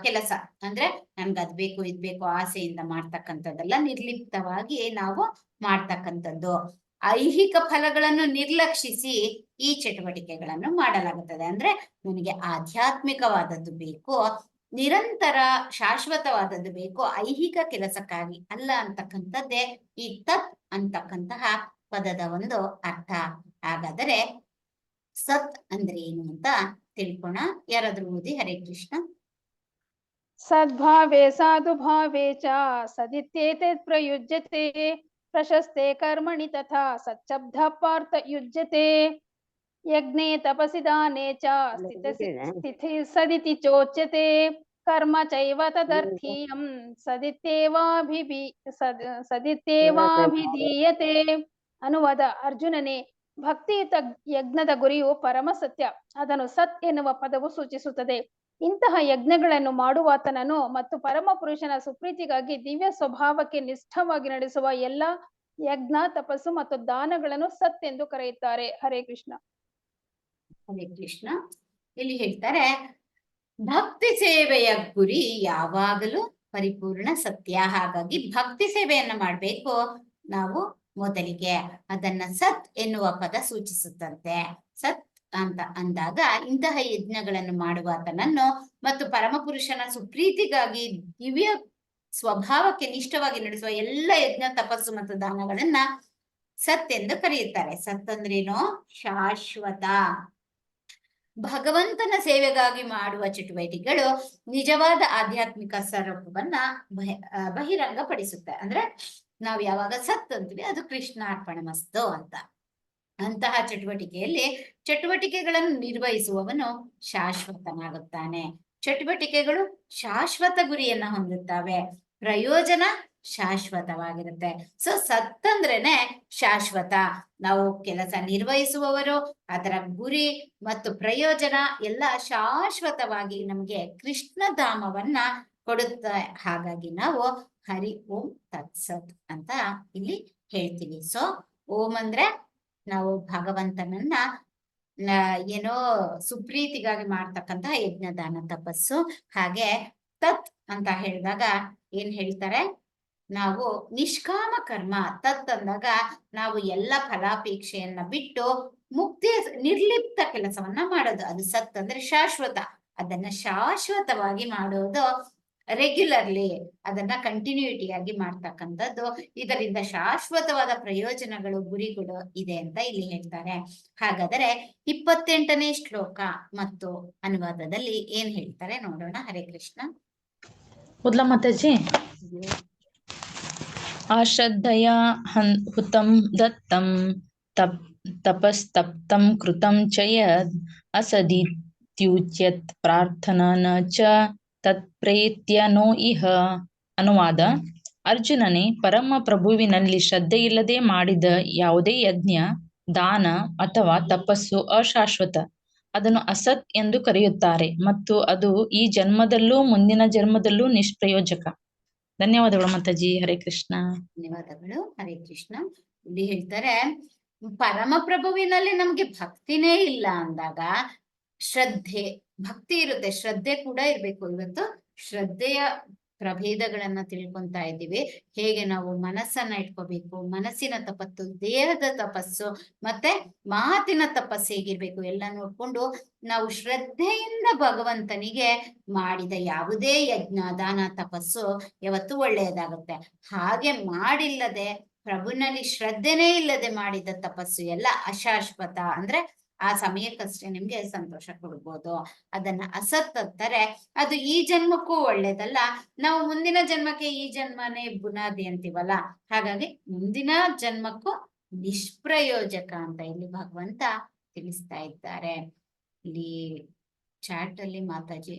ಕೆಲಸ, ಅಂದ್ರೆ ನನ್ಗದ್ ಬೇಕು ಇದ್ ಬೇಕು ಆಸೆಯಿಂದ ಮಾಡ್ತಕ್ಕಂಥದ್ದೆಲ್ಲ, ನಿರ್ಲಿಪ್ತವಾಗಿ ನಾವು ಮಾಡ್ತಕ್ಕಂಥದ್ದು. ಐಹಿಕ ಫಲಗಳನ್ನು ನಿರ್ಲಕ್ಷಿಸಿ ಈ ಚಟುವಟಿಕೆಗಳನ್ನು ಮಾಡಲಾಗುತ್ತದೆ. ಅಂದ್ರೆ ನನಗೆ ಆಧ್ಯಾತ್ಮಿಕವಾದದ್ದು ಬೇಕು, ನಿರಂತರ ಶಾಶ್ವತವಾದದ್ದು ಬೇಕು, ಐಹಿಕ ಕೆಲಸಕ್ಕಾಗಿ ಅಲ್ಲ ಅಂತಕ್ಕಂಥದ್ದೇ ಈ ತತ್ ಅಂತಕ್ಕಂತಹ ಪದದ ಒಂದು ಅರ್ಥ. ಹಾಗಾದರೆ ಸತ್ ಅಂದ್ರೆ ಏನು ಅಂತ ತಿಳ್ಕೋಣ. ಯಾರಾದ್ರೂ ಓದಿ. ಹರೇ ಕೃಷ್ಣ. ಸದ್ಭಾವೇ ಸಾಧುಭಾವೇ ಚ ಸದಿತ್ಯೇತದ್ ಪ್ರಯುಜ್ಯತೆ ಪ್ರಶಸ್ತೆ ಕರ್ಮಣಿ ತಥಾ ಸಚ್ಛಬ್ದ ಪಾರ್ಥ ಯುಜ್ಯತೆ ಯಜ್ಞೇ ತಪಸಿ ದಾನೇ ಚ ಸ್ಥಿತಿ ಸದಿತಿ ಚೋಚ್ಯತೆ ಕರ್ಮ ಚೈವ ತದರ್ಥೀಯಂ ಸದಿತ್ಯೇವಾಭಿಧೀಯತೆ. ಅನುವಾದ: ಅರ್ಜುನನೇ, ಭಕ್ತಿಯುತ ಯಜ್ಞದ ಗುರಿಯು ಪರಮ ಸತ್ಯ, ಅದನ್ನು ಸತ್ ಎನ್ನುವ ಪದವು ಸೂಚಿಸುತ್ತದೆ. ಇಂತಹ ಯಜ್ಞಗಳನ್ನು ಮಾಡುವಾತನನ್ನು ಮತ್ತು ಪರಮ ಪುರುಷನ ಸುಪ್ರೀತಿಗಾಗಿ ದಿವ್ಯ ಸ್ವಭಾವಕ್ಕೆ ನಿಷ್ಠವಾಗಿ ನಡೆಸುವ ಎಲ್ಲ ಯಜ್ಞ, ತಪಸ್ಸು ಮತ್ತು ದಾನಗಳನ್ನು ಸತ್ ಎಂದು ಕರೆಯುತ್ತಾರೆ. ಹರೇ ಕೃಷ್ಣ. ಹರೇ ಕೃಷ್ಣ. ಇಲ್ಲಿ ಹೇಳ್ತಾರೆ ಭಕ್ತಿ ಸೇವೆಯ ಗುರಿ ಯಾವಾಗಲೂ ಪರಿಪೂರ್ಣ ಸತ್ಯ. ಹಾಗಾಗಿ ಭಕ್ತಿ ಸೇವೆಯನ್ನ ಮಾಡ್ಬೇಕು ನಾವು. ಮೊದಲಿಗೆ ಅದನ್ನ ಸತ್ ಎನ್ನುವ ಪದ ಸೂಚಿಸುತ್ತಂತೆ. ಸತ್ ಅಂತ ಅಂದಾಗ ಇಂತಹ ಯಜ್ಞಗಳನ್ನು ಮಾಡುವಾತನನ್ನು ಮತ್ತು ಪರಮಪುರುಷನ ಸುಪ್ರೀತಿಗಾಗಿ ದಿವ್ಯ ಸ್ವಭಾವಕ್ಕೆ ನಿಷ್ಠವಾಗಿ ನಡೆಸುವ ಎಲ್ಲ ಯಜ್ಞ, ತಪಸ್ಸು ಮತ್ತು ದಾನಗಳನ್ನ ಸತ್ ಎಂದು ಕರೆಯುತ್ತಾರೆ. ಸತ್ ಅಂದ್ರೇನು? ಶಾಶ್ವತ. ಭಗವಂತನ ಸೇವೆಗಾಗಿ ಮಾಡುವ ಚಟುವಟಿಕೆಗಳು ನಿಜವಾದ ಆಧ್ಯಾತ್ಮಿಕ ಸ್ವರೂಪವನ್ನ ಬಹಿರಂಗಪಡಿಸುತ್ತೆ. ಅಂದ್ರೆ ನಾವು ಯಾವಾಗ ಸತ್ ಅಂತೀವಿ ಅದು ಕೃಷ್ಣಾರ್ಪಣಮಸ್ತು ಅಂತ. ಅಂತಹ ಚಟುವಟಿಕೆಗಳನ್ನು ನಿರ್ವಹಿಸುವವನು ಶಾಶ್ವತನಾಗುತ್ತಾನೆ. ಚಟುವಟಿಕೆಗಳು ಶಾಶ್ವತ ಗುರಿಯನ್ನ ಹೊಂದುತ್ತವೆ, ಪ್ರಯೋಜನ ಶಾಶ್ವತವಾಗಿರುತ್ತೆ. ಸೊ ಸತ್ ಅಂದ್ರೇನೆ ಶಾಶ್ವತ. ನಾವು ಕೆಲಸ ನಿರ್ವಹಿಸುವವರು, ಅದರ ಗುರಿ ಮತ್ತು ಪ್ರಯೋಜನ ಎಲ್ಲ ಶಾಶ್ವತವಾಗಿ ನಮ್ಗೆ ಕೃಷ್ಣಧಾಮವನ್ನ ಕೊಡುತ್ತೆ. ಹಾಗಾಗಿ ನಾವು ಹರಿ ಓಂ ತತ್ಸತ್ ಅಂತ ಇಲ್ಲಿ ಹೇಳ್ತೀವಿ. ಸೊ ಓಂ ಅಂದ್ರೆ ನಾವು ಭಗವಂತನನ್ನ ಏನೋ ಸುಪ್ರೀತಿಗಾಗಿ ಮಾಡ್ತಕ್ಕಂತಹ ಯಜ್ಞ, ದಾನ, ತಪಸ್ಸು. ಹಾಗೆ ತತ್ ಅಂತ ಹೇಳಿದಾಗ ಏನ್ ಹೇಳ್ತಾರೆ? ನಾವು ನಿಷ್ಕಾಮ ಕರ್ಮ. ತತ್ ಅಂದಾಗ ನಾವು ಎಲ್ಲ ಫಲಾಪೇಕ್ಷೆಯನ್ನ ಬಿಟ್ಟು ಮುಕ್ತಿಯ ನಿರ್ಲಿಪ್ತ ಕೆಲಸವನ್ನ ಮಾಡೋದು. ಅದು ಸತ್ ಅಂದ್ರೆ ಶಾಶ್ವತ. ಅದನ್ನ ಶಾಶ್ವತವಾಗಿ ಮಾಡೋದು, ರೆಗ್ಯುಲರ್ಲಿ ಅದನ್ನ ಕಂಟಿನ್ಯೂಟಿಯಾಗಿ ಮಾಡ್ತಕ್ಕಂಥದ್ದು. ಇದರಿಂದ ಶಾಶ್ವತವಾದ ಪ್ರಯೋಜನಗಳು, ಗುರಿಗಳು ಇದೆ ಅಂತ ಇಲ್ಲಿ ಹೇಳ್ತಾರೆ. ಹಾಗಾದರೆ 28ನೇ ಶ್ಲೋಕ ಮತ್ತು ಅನುವಾದದಲ್ಲಿ ಏನ್ ಹೇಳ್ತಾರೆ ನೋಡೋಣ. ಹರೇ ಕೃಷ್ಣ. ಓದ್ಲಾ ಮಾತಾಜಿ? ಆಶ್ರದ್ಧಯಾ ಹುತಂ ದತ್ತಂ ತಪಸ್ತಪ್ತಂ ಕೃತಂ ಚ ಯದ್ ಅಸದಿತ್ಯುಚ್ಯತ್ ಪ್ರಾರ್ಥನಾ ನ ಚ ತತ್ಪ್ರೇತ್ಯ ನೋ ಇಹ. ಅನುವಾದ: ಅರ್ಜುನನೇ, ಪರಮ ಪ್ರಭುವಿನಲ್ಲಿ ಶ್ರದ್ಧೆಯಿಲ್ಲದೆ ಮಾಡಿದ ಯಾವುದೇ ಯಜ್ಞ, ದಾನ ಅಥವಾ ತಪಸ್ಸು ಅಶಾಶ್ವತ. ಅದನ್ನು ಅಸತ್ ಎಂದು ಕರೆಯುತ್ತಾರೆ ಮತ್ತು ಅದು ಈ ಜನ್ಮದಲ್ಲೂ ಮುಂದಿನ ಜನ್ಮದಲ್ಲೂ ನಿಷ್ಪ್ರಯೋಜಕ. ಧನ್ಯವಾದಗಳು ಮಾತಾಜಿ. ಹರೇ ಕೃಷ್ಣ. ಧನ್ಯವಾದಗಳು. ಹರೇ ಕೃಷ್ಣ. ಇಲ್ಲಿ ಹೇಳ್ತಾರೆ ಪರಮ ಪ್ರಭುವಿನಲ್ಲಿ ನಮ್ಗೆ ಭಕ್ತಿನೇ ಇಲ್ಲ ಅಂದಾಗ ಶ್ರದ್ಧೆ, ಭಕ್ತಿ ಇರುತ್ತೆ, ಶ್ರದ್ಧೆ ಕೂಡ ಇರ್ಬೇಕು. ಇವತ್ತು ಶ್ರದ್ಧೆಯ ಪ್ರಭೇದಗಳನ್ನ ತಿಳ್ಕೊಂತಾ ಇದ್ದೀವಿ. ಹೇಗೆ ನಾವು ಮನಸ್ಸನ್ನ ಇಟ್ಕೋಬೇಕು, ಮನಸ್ಸಿನ ತಪಸ್ಸು, ದೇಹದ ತಪಸ್ಸು ಮತ್ತೆ ಮಾತಿನ ತಪಸ್ಸು ಹೇಗಿರ್ಬೇಕು ಎಲ್ಲ ನೋಡ್ಕೊಂಡು ನಾವು ಶ್ರದ್ಧೆಯಿಂದ ಭಗವಂತನಿಗೆ ಮಾಡಿದ ಯಾವುದೇ ಯಜ್ಞ, ದಾನ, ತಪಸ್ಸು ಯಾವತ್ತು ಒಳ್ಳೆಯದಾಗುತ್ತೆ. ಹಾಗೆ ಮಾಡಿಲ್ಲದೆ, ಪ್ರಭುನಲ್ಲಿ ಶ್ರದ್ಧೆನೇ ಇಲ್ಲದೆ ಮಾಡಿದ ತಪಸ್ಸು ಎಲ್ಲ ಅಶಾಶ್ವತ, ಅಂದ್ರೆ ಆ ಸಮಯಕ್ಕಷ್ಟೇ ನಿಮ್ಗೆ ಸಂತೋಷ ಕೊಡ್ಬೋದು. ಅದನ್ನ ಅಸತ್ ಅಂತಾರೆ, ಅದು ಈ ಜನ್ಮಕ್ಕೂ ಒಳ್ಳೇದಲ್ಲ. ನಾವು ಮುಂದಿನ ಜನ್ಮಕ್ಕೆ ಈ ಜನ್ಮನೇ ಬುನಾದಿ ಅಂತೀವಲ್ಲ, ಹಾಗಾಗಿ ಮುಂದಿನ ಜನ್ಮಕ್ಕೂ ನಿಷ್ಪ್ರಯೋಜಕ ಅಂತ ಇಲ್ಲಿ ಭಗವಂತ ತಿಳಿಸ್ತಾ ಇದ್ದಾರೆ. ಇಲ್ಲಿ ಚಾಟ್ ಅಲ್ಲಿ ಮಾತಾಜಿ,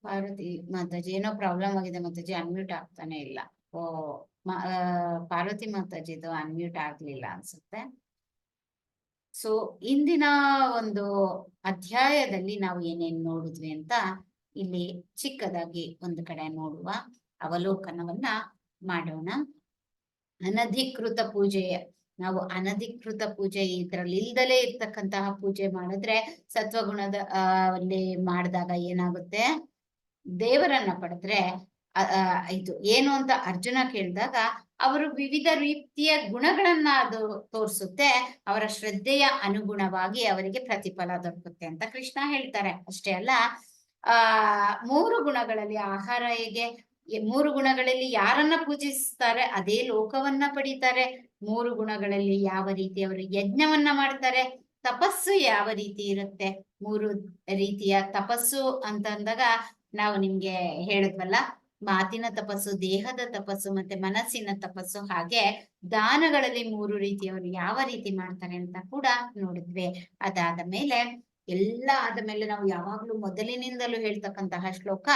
ಪಾರ್ವತಿ ಮಾತಾಜಿ ಏನೋ ಪ್ರಾಬ್ಲಮ್ ಆಗಿದೆ ಮಾತಾಜಿ, ಅನ್ಮ್ಯೂಟ್ ಆಗ್ತಾನೆ ಇಲ್ಲ. ಪಾರ್ವತಿ ಮಾತಾಜಿದು ಅನ್ಮ್ಯೂಟ್ ಆಗ್ಲಿಲ್ಲ ಅನ್ಸುತ್ತೆ. ಸೊ ಇಂದಿನ ಒಂದು ಅಧ್ಯಾಯದಲ್ಲಿ ನಾವು ಏನೇನ್ ನೋಡಿದ್ವಿ ಅಂತ ಇಲ್ಲಿ ಚಿಕ್ಕದಾಗಿ ಒಂದು ಕಡೆ ನೋಡುವ ಅವಲೋಕನವನ್ನ ಮಾಡೋಣ. ಅನಧಿಕೃತ ಪೂಜೆ, ನಾವು ಅನಧಿಕೃತ ಪೂಜೆ ಇದ್ರಲ್ಲಿ ಇಲ್ದಲೇ ಇರ್ತಕ್ಕಂತಹ ಪೂಜೆ ಮಾಡಿದ್ರೆ ಸತ್ವಗುಣದ ಅಲ್ಲಿ ಮಾಡಿದಾಗ ಏನಾಗುತ್ತೆ, ದೇವರನ್ನ ಪಡೆದ್ರೆ ಇದು ಏನು ಅಂತ ಅರ್ಜುನ ಕೇಳಿದಾಗ ಅವರು ವಿವಿಧ ರೀತಿಯ ಗುಣಗಳನ್ನ ಅದು ತೋರಿಸುತ್ತೆ, ಅವರ ಶ್ರದ್ಧೆಯ ಅನುಗುಣವಾಗಿ ಅವರಿಗೆ ಪ್ರತಿಫಲ ದೊರಕುತ್ತೆ ಅಂತ ಕೃಷ್ಣ ಹೇಳ್ತಾರೆ. ಅಷ್ಟೇ ಅಲ್ಲ, 3 ಗುಣಗಳಲ್ಲಿ ಆಹಾರ ಹೇಗೆ, 3 ಗುಣಗಳಲ್ಲಿ ಯಾರನ್ನ ಪೂಜಿಸ್ತಾರೆ ಅದೇ ಲೋಕವನ್ನ ಪಡೀತಾರೆ. 3 ಗುಣಗಳಲ್ಲಿ ಯಾವ ರೀತಿ ಅವರು ಯಜ್ಞವನ್ನ ಮಾಡ್ತಾರೆ, ತಪಸ್ಸು ಯಾವ ರೀತಿ ಇರುತ್ತೆ. 3 ರೀತಿಯ ತಪಸ್ಸು ಅಂತ ಅಂದಾಗ ನಾವು ನಿಮ್ಗೆ ಹೇಳಿದ್ವಲ್ಲ, ಮಾತಿನ ತಪಸ್ಸು, ದೇಹದ ತಪಸ್ಸು ಮತ್ತೆ ಮನಸ್ಸಿನ ತಪಸ್ಸು. ಹಾಗೆ ದಾನಗಳಲ್ಲಿ 3 ರೀತಿಯವರು ಯಾವ ರೀತಿ ಮಾಡ್ತಾರೆ ಅಂತ ಕೂಡ ನೋಡಿದ್ವಿ. ಅದಾದ ಮೇಲೆ ಎಲ್ಲ ಆದ್ಮೇಲೆ ನಾವು ಯಾವಾಗ್ಲೂ ಮೊದಲಿನಿಂದಲೂ ಹೇಳ್ತಕ್ಕಂತಹ ಶ್ಲೋಕ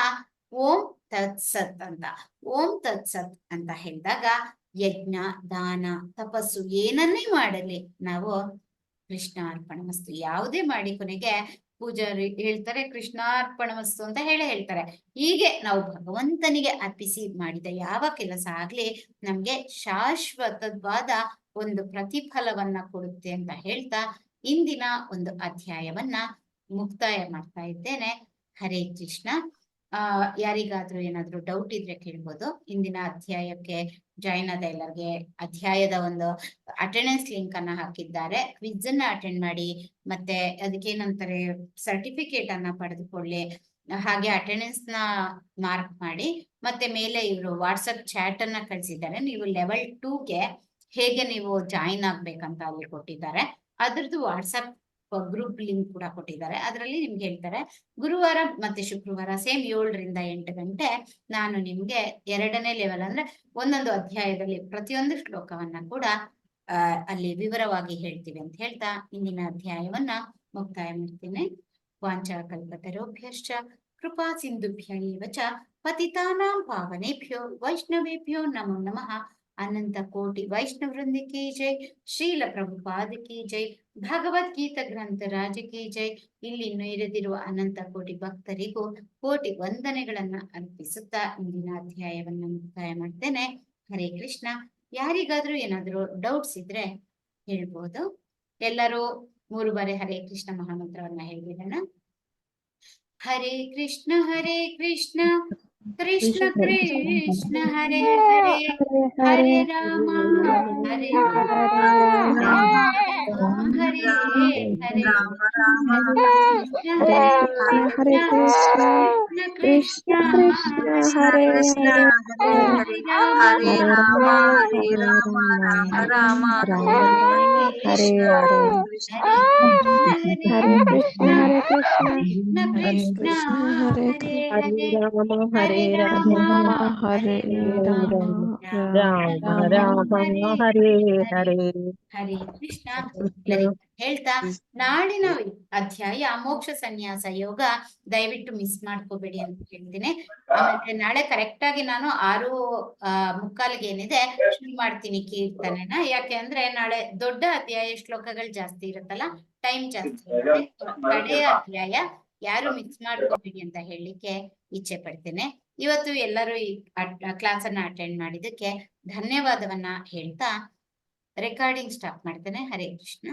ಓಂ ತತ್ಸತ್ ಅಂತ. ಓಂ ತತ್ಸತ್ ಅಂತ ಹೇಳಿದಾಗ ಯಜ್ಞ, ದಾನ, ತಪಸ್ಸು ಏನನ್ನೇ ಮಾಡಲಿ ನಾವು ಕೃಷ್ಣಾರ್ಪಣಮಸ್ತು ಯಾವುದೇ ಮಾಡಿ ಕೊನೆಗೆ ಪೂಜಾರಿ ಹೇಳ್ತಾರೆ ಕೃಷ್ಣಾರ್ಪಣಮಸ್ತು ಅಂತ ಹೇಳ್ತಾರೆ. ಹೀಗೆ ನಾವು ಭಗವಂತನಿಗೆ ಅರ್ಪಿಸಿ ಮಾಡಿದ ಯಾವ ಕೆಲಸ ಆಗ್ಲಿ ನಮ್ಗೆ ಶಾಶ್ವತವಾದ ಒಂದು ಪ್ರತಿಫಲವನ್ನ ಕೊಡುತ್ತೆ ಅಂತ ಹೇಳ್ತಾ ಇಂದಿನ ಒಂದು ಅಧ್ಯಾಯವನ್ನ ಮುಕ್ತಾಯ ಮಾಡ್ತಾ ಇದ್ದೇನೆ. ಹರೇ ಕೃಷ್ಣ. ಯಾರಿಗಾದ್ರೂ ಏನಾದ್ರೂ ಡೌಟ್ ಇದ್ರೆ ಕೇಳ್ಬೋದು. ಇಂದಿನ ಅಧ್ಯಾಯಕ್ಕೆ ಜಾಯಿನ್ ಆದ ಎಲ್ಲರಿಗೆ ಅಧ್ಯಾಯದ ಒಂದು ಅಟೆಂಡೆನ್ಸ್ ಲಿಂಕ್ ಅನ್ನ ಹಾಕಿದ್ದಾರೆ. ಕ್ವಿಜ್ ಅನ್ನ ಅಟೆಂಡ್ ಮಾಡಿ, ಮತ್ತೆ ಅದಕ್ಕೇನಂತಾರೆ ಸರ್ಟಿಫಿಕೇಟ್ ಅನ್ನ ಪಡೆದುಕೊಳ್ಳಿ. ಹಾಗೆ ಅಟೆಂಡೆನ್ಸ್ ನ ಮಾರ್ಕ್ ಮಾಡಿ, ಮತ್ತೆ ಮೇಲೆ ಇವರು ವಾಟ್ಸಪ್ ಚಾಟ್ ಅನ್ನ ಕಳಿಸಿದ್ದಾರೆ. ನೀವು ಲೆವೆಲ್ 2ಗೆ ಹೇಗೆ ನೀವು ಜಾಯಿನ್ ಆಗ್ಬೇಕಂತ ಅಲ್ಲಿ ಕೊಟ್ಟಿದ್ದಾರೆ. ಅದ್ರದ್ದು ವಾಟ್ಸಪ್ ಗ್ರೂಪ್ ಲಿಂಕ್ ಕೂಡ ಕೊಟ್ಟಿದ್ದಾರೆ. ಅದರಲ್ಲಿ ನಿಮ್ಗೆ ಹೇಳ್ತಾರೆ ಗುರುವಾರ ಮತ್ತೆ ಶುಕ್ರವಾರ ಸೇಮ್ 7 ರಿಂದ 8 ಗಂಟೆ ನಾನು ನಿಮ್ಗೆ 2ನೇ ಲೆವೆಲ್ ಅಂದ್ರೆ ಒಂದೊಂದು ಅಧ್ಯಾಯದಲ್ಲಿ ಪ್ರತಿಯೊಂದು ಶ್ಲೋಕವನ್ನ ಕೂಡ ಅಲ್ಲಿ ವಿವರವಾಗಿ ಹೇಳ್ತೀವಿ ಅಂತ ಹೇಳ್ತಾ ಇಂದಿನ ಅಧ್ಯಾಯವನ್ನ ಮುಕ್ತಾಯ ಮಾಡ್ತೀನಿ. ವಾಂಛಾಕಲ್ಪತರುಭ್ಯಶ್ಚ ಕೃಪಾ ಸಿಂಧುಭ್ಯ ಏವ ಚ ಪತಿತಾನಾಂ ಪಾವನೇಭ್ಯೋ ವೈಷ್ಣವೇಭ್ಯೋ ನಮೋ ನಮಃ. ಅನಂತ ಕೋಟಿ ವೈಷ್ಣವ ವೃಂದ ಕಿ ಜೈ, ಶ್ರೀಲ ಪ್ರಭುಪಾದ ಕಿ ಜೈ, ಭಗವದ್ಗೀತಾ ಗ್ರಂಥ ರಾಜ ಕಿ ಜೈ. ಇಲ್ಲಿ ನೆರೆದಿರುವ ಅನಂತ ಕೋಟಿ ಭಕ್ತರಿಗೂ ಕೋಟಿ ವಂದನೆಗಳನ್ನ ಅರ್ಪಿಸುತ್ತಾ ಇಂದಿನ ಅಧ್ಯಾಯವನ್ನ ಮುಕ್ತಾಯ ಮಾಡ್ತೇನೆ. ಹರೇ ಕೃಷ್ಣ. ಯಾರಿಗಾದ್ರೂ ಏನಾದ್ರೂ ಡೌಟ್ಸ್ ಇದ್ರೆ ಹೇಳ್ಬೋದು. ಎಲ್ಲರೂ 3 ಬಾರಿ ಹರೇ ಕೃಷ್ಣ ಮಹಾಮಂತ್ರವನ್ನ ಹೇಳ್ಬಿಡೋಣ. ಹರೇ ಕೃಷ್ಣ ಕೃಷ್ಣ ಕೃಷ್ಣ ಹರೇ ಹರೇ, ಹರೇ ರಾಮ ಹರೇ ರಾಮ ಹರೇ ಹರೇ, ಹರೇ ಕೃಷ್ಣ ಕೃಷ್ಣ ಹರೇ ಕೃಷ್ಣ ಹರೇ ರಾಮ ಹರೇ ರಾಮ ರಾಮ ರಾಮ ಹರೇ ಹರೇ, ಹರೇ ಕೃಷ್ಣ ಕೃಷ್ಣ ಹರೇ ಹರೇ, ಹರೇ ರಾಮ ಹರೇ ರಾಮ ರಾಮ ರಾಮ ಹರೇ ಹರೇ. ಹರೇ ಕೃಷ್ಣ. ಹೇಳ್ತಾ ನಾಳಿನ ಅಧ್ಯಾಯ ಮೋಕ್ಷ ಸನ್ಯಾಸ ಯೋಗ ದಯವಿಟ್ಟು ಮಿಸ್ ಮಾಡ್ಕೋಬೇಡಿ ಅಂತ ಹೇಳ್ತೀನಿ. ಆಮೇಲೆ ನಾಳೆ ಕರೆಕ್ಟ್ ಆಗಿ ನಾನು 6:45 ಏನಿದೆ ಶುರು ಮಾಡ್ತೀನಿ ಕೀರ್ತನೆನ. ಯಾಕೆ ಅಂದ್ರೆ ನಾಳೆ ದೊಡ್ಡ ಅಧ್ಯಾಯ ಶ್ಲೋಕಗಳು ಜಾಸ್ತಿ ಇರುತ್ತಲ್ಲ, ಟೈಮ್ ಜಾಸ್ತಿ ಇರುತ್ತೆ. ಕಡೆಯ ಅಧ್ಯಾಯ ಯಾರು ಮಿಸ್ ಮಾಡ್ಕೋಬೇಡಿ ಅಂತ ಹೇಳಲಿಕ್ಕೆ ಇಚ್ಛೆ ಪಡ್ತೇನೆ. ಇವತ್ತು ಎಲ್ಲರೂ ಈ ಕ್ಲಾಸ್ ಅನ್ನ ಅಟೆಂಡ್ ಮಾಡಿದ್ದಕ್ಕೆ ಧನ್ಯವಾದವನ್ನ ಹೇಳ್ತಾ ರೆಕಾರ್ಡಿಂಗ್ ಸ್ಟಾಪ್ ಮಾಡ್ತೇನೆ. ಹರೇ ಕೃಷ್ಣ.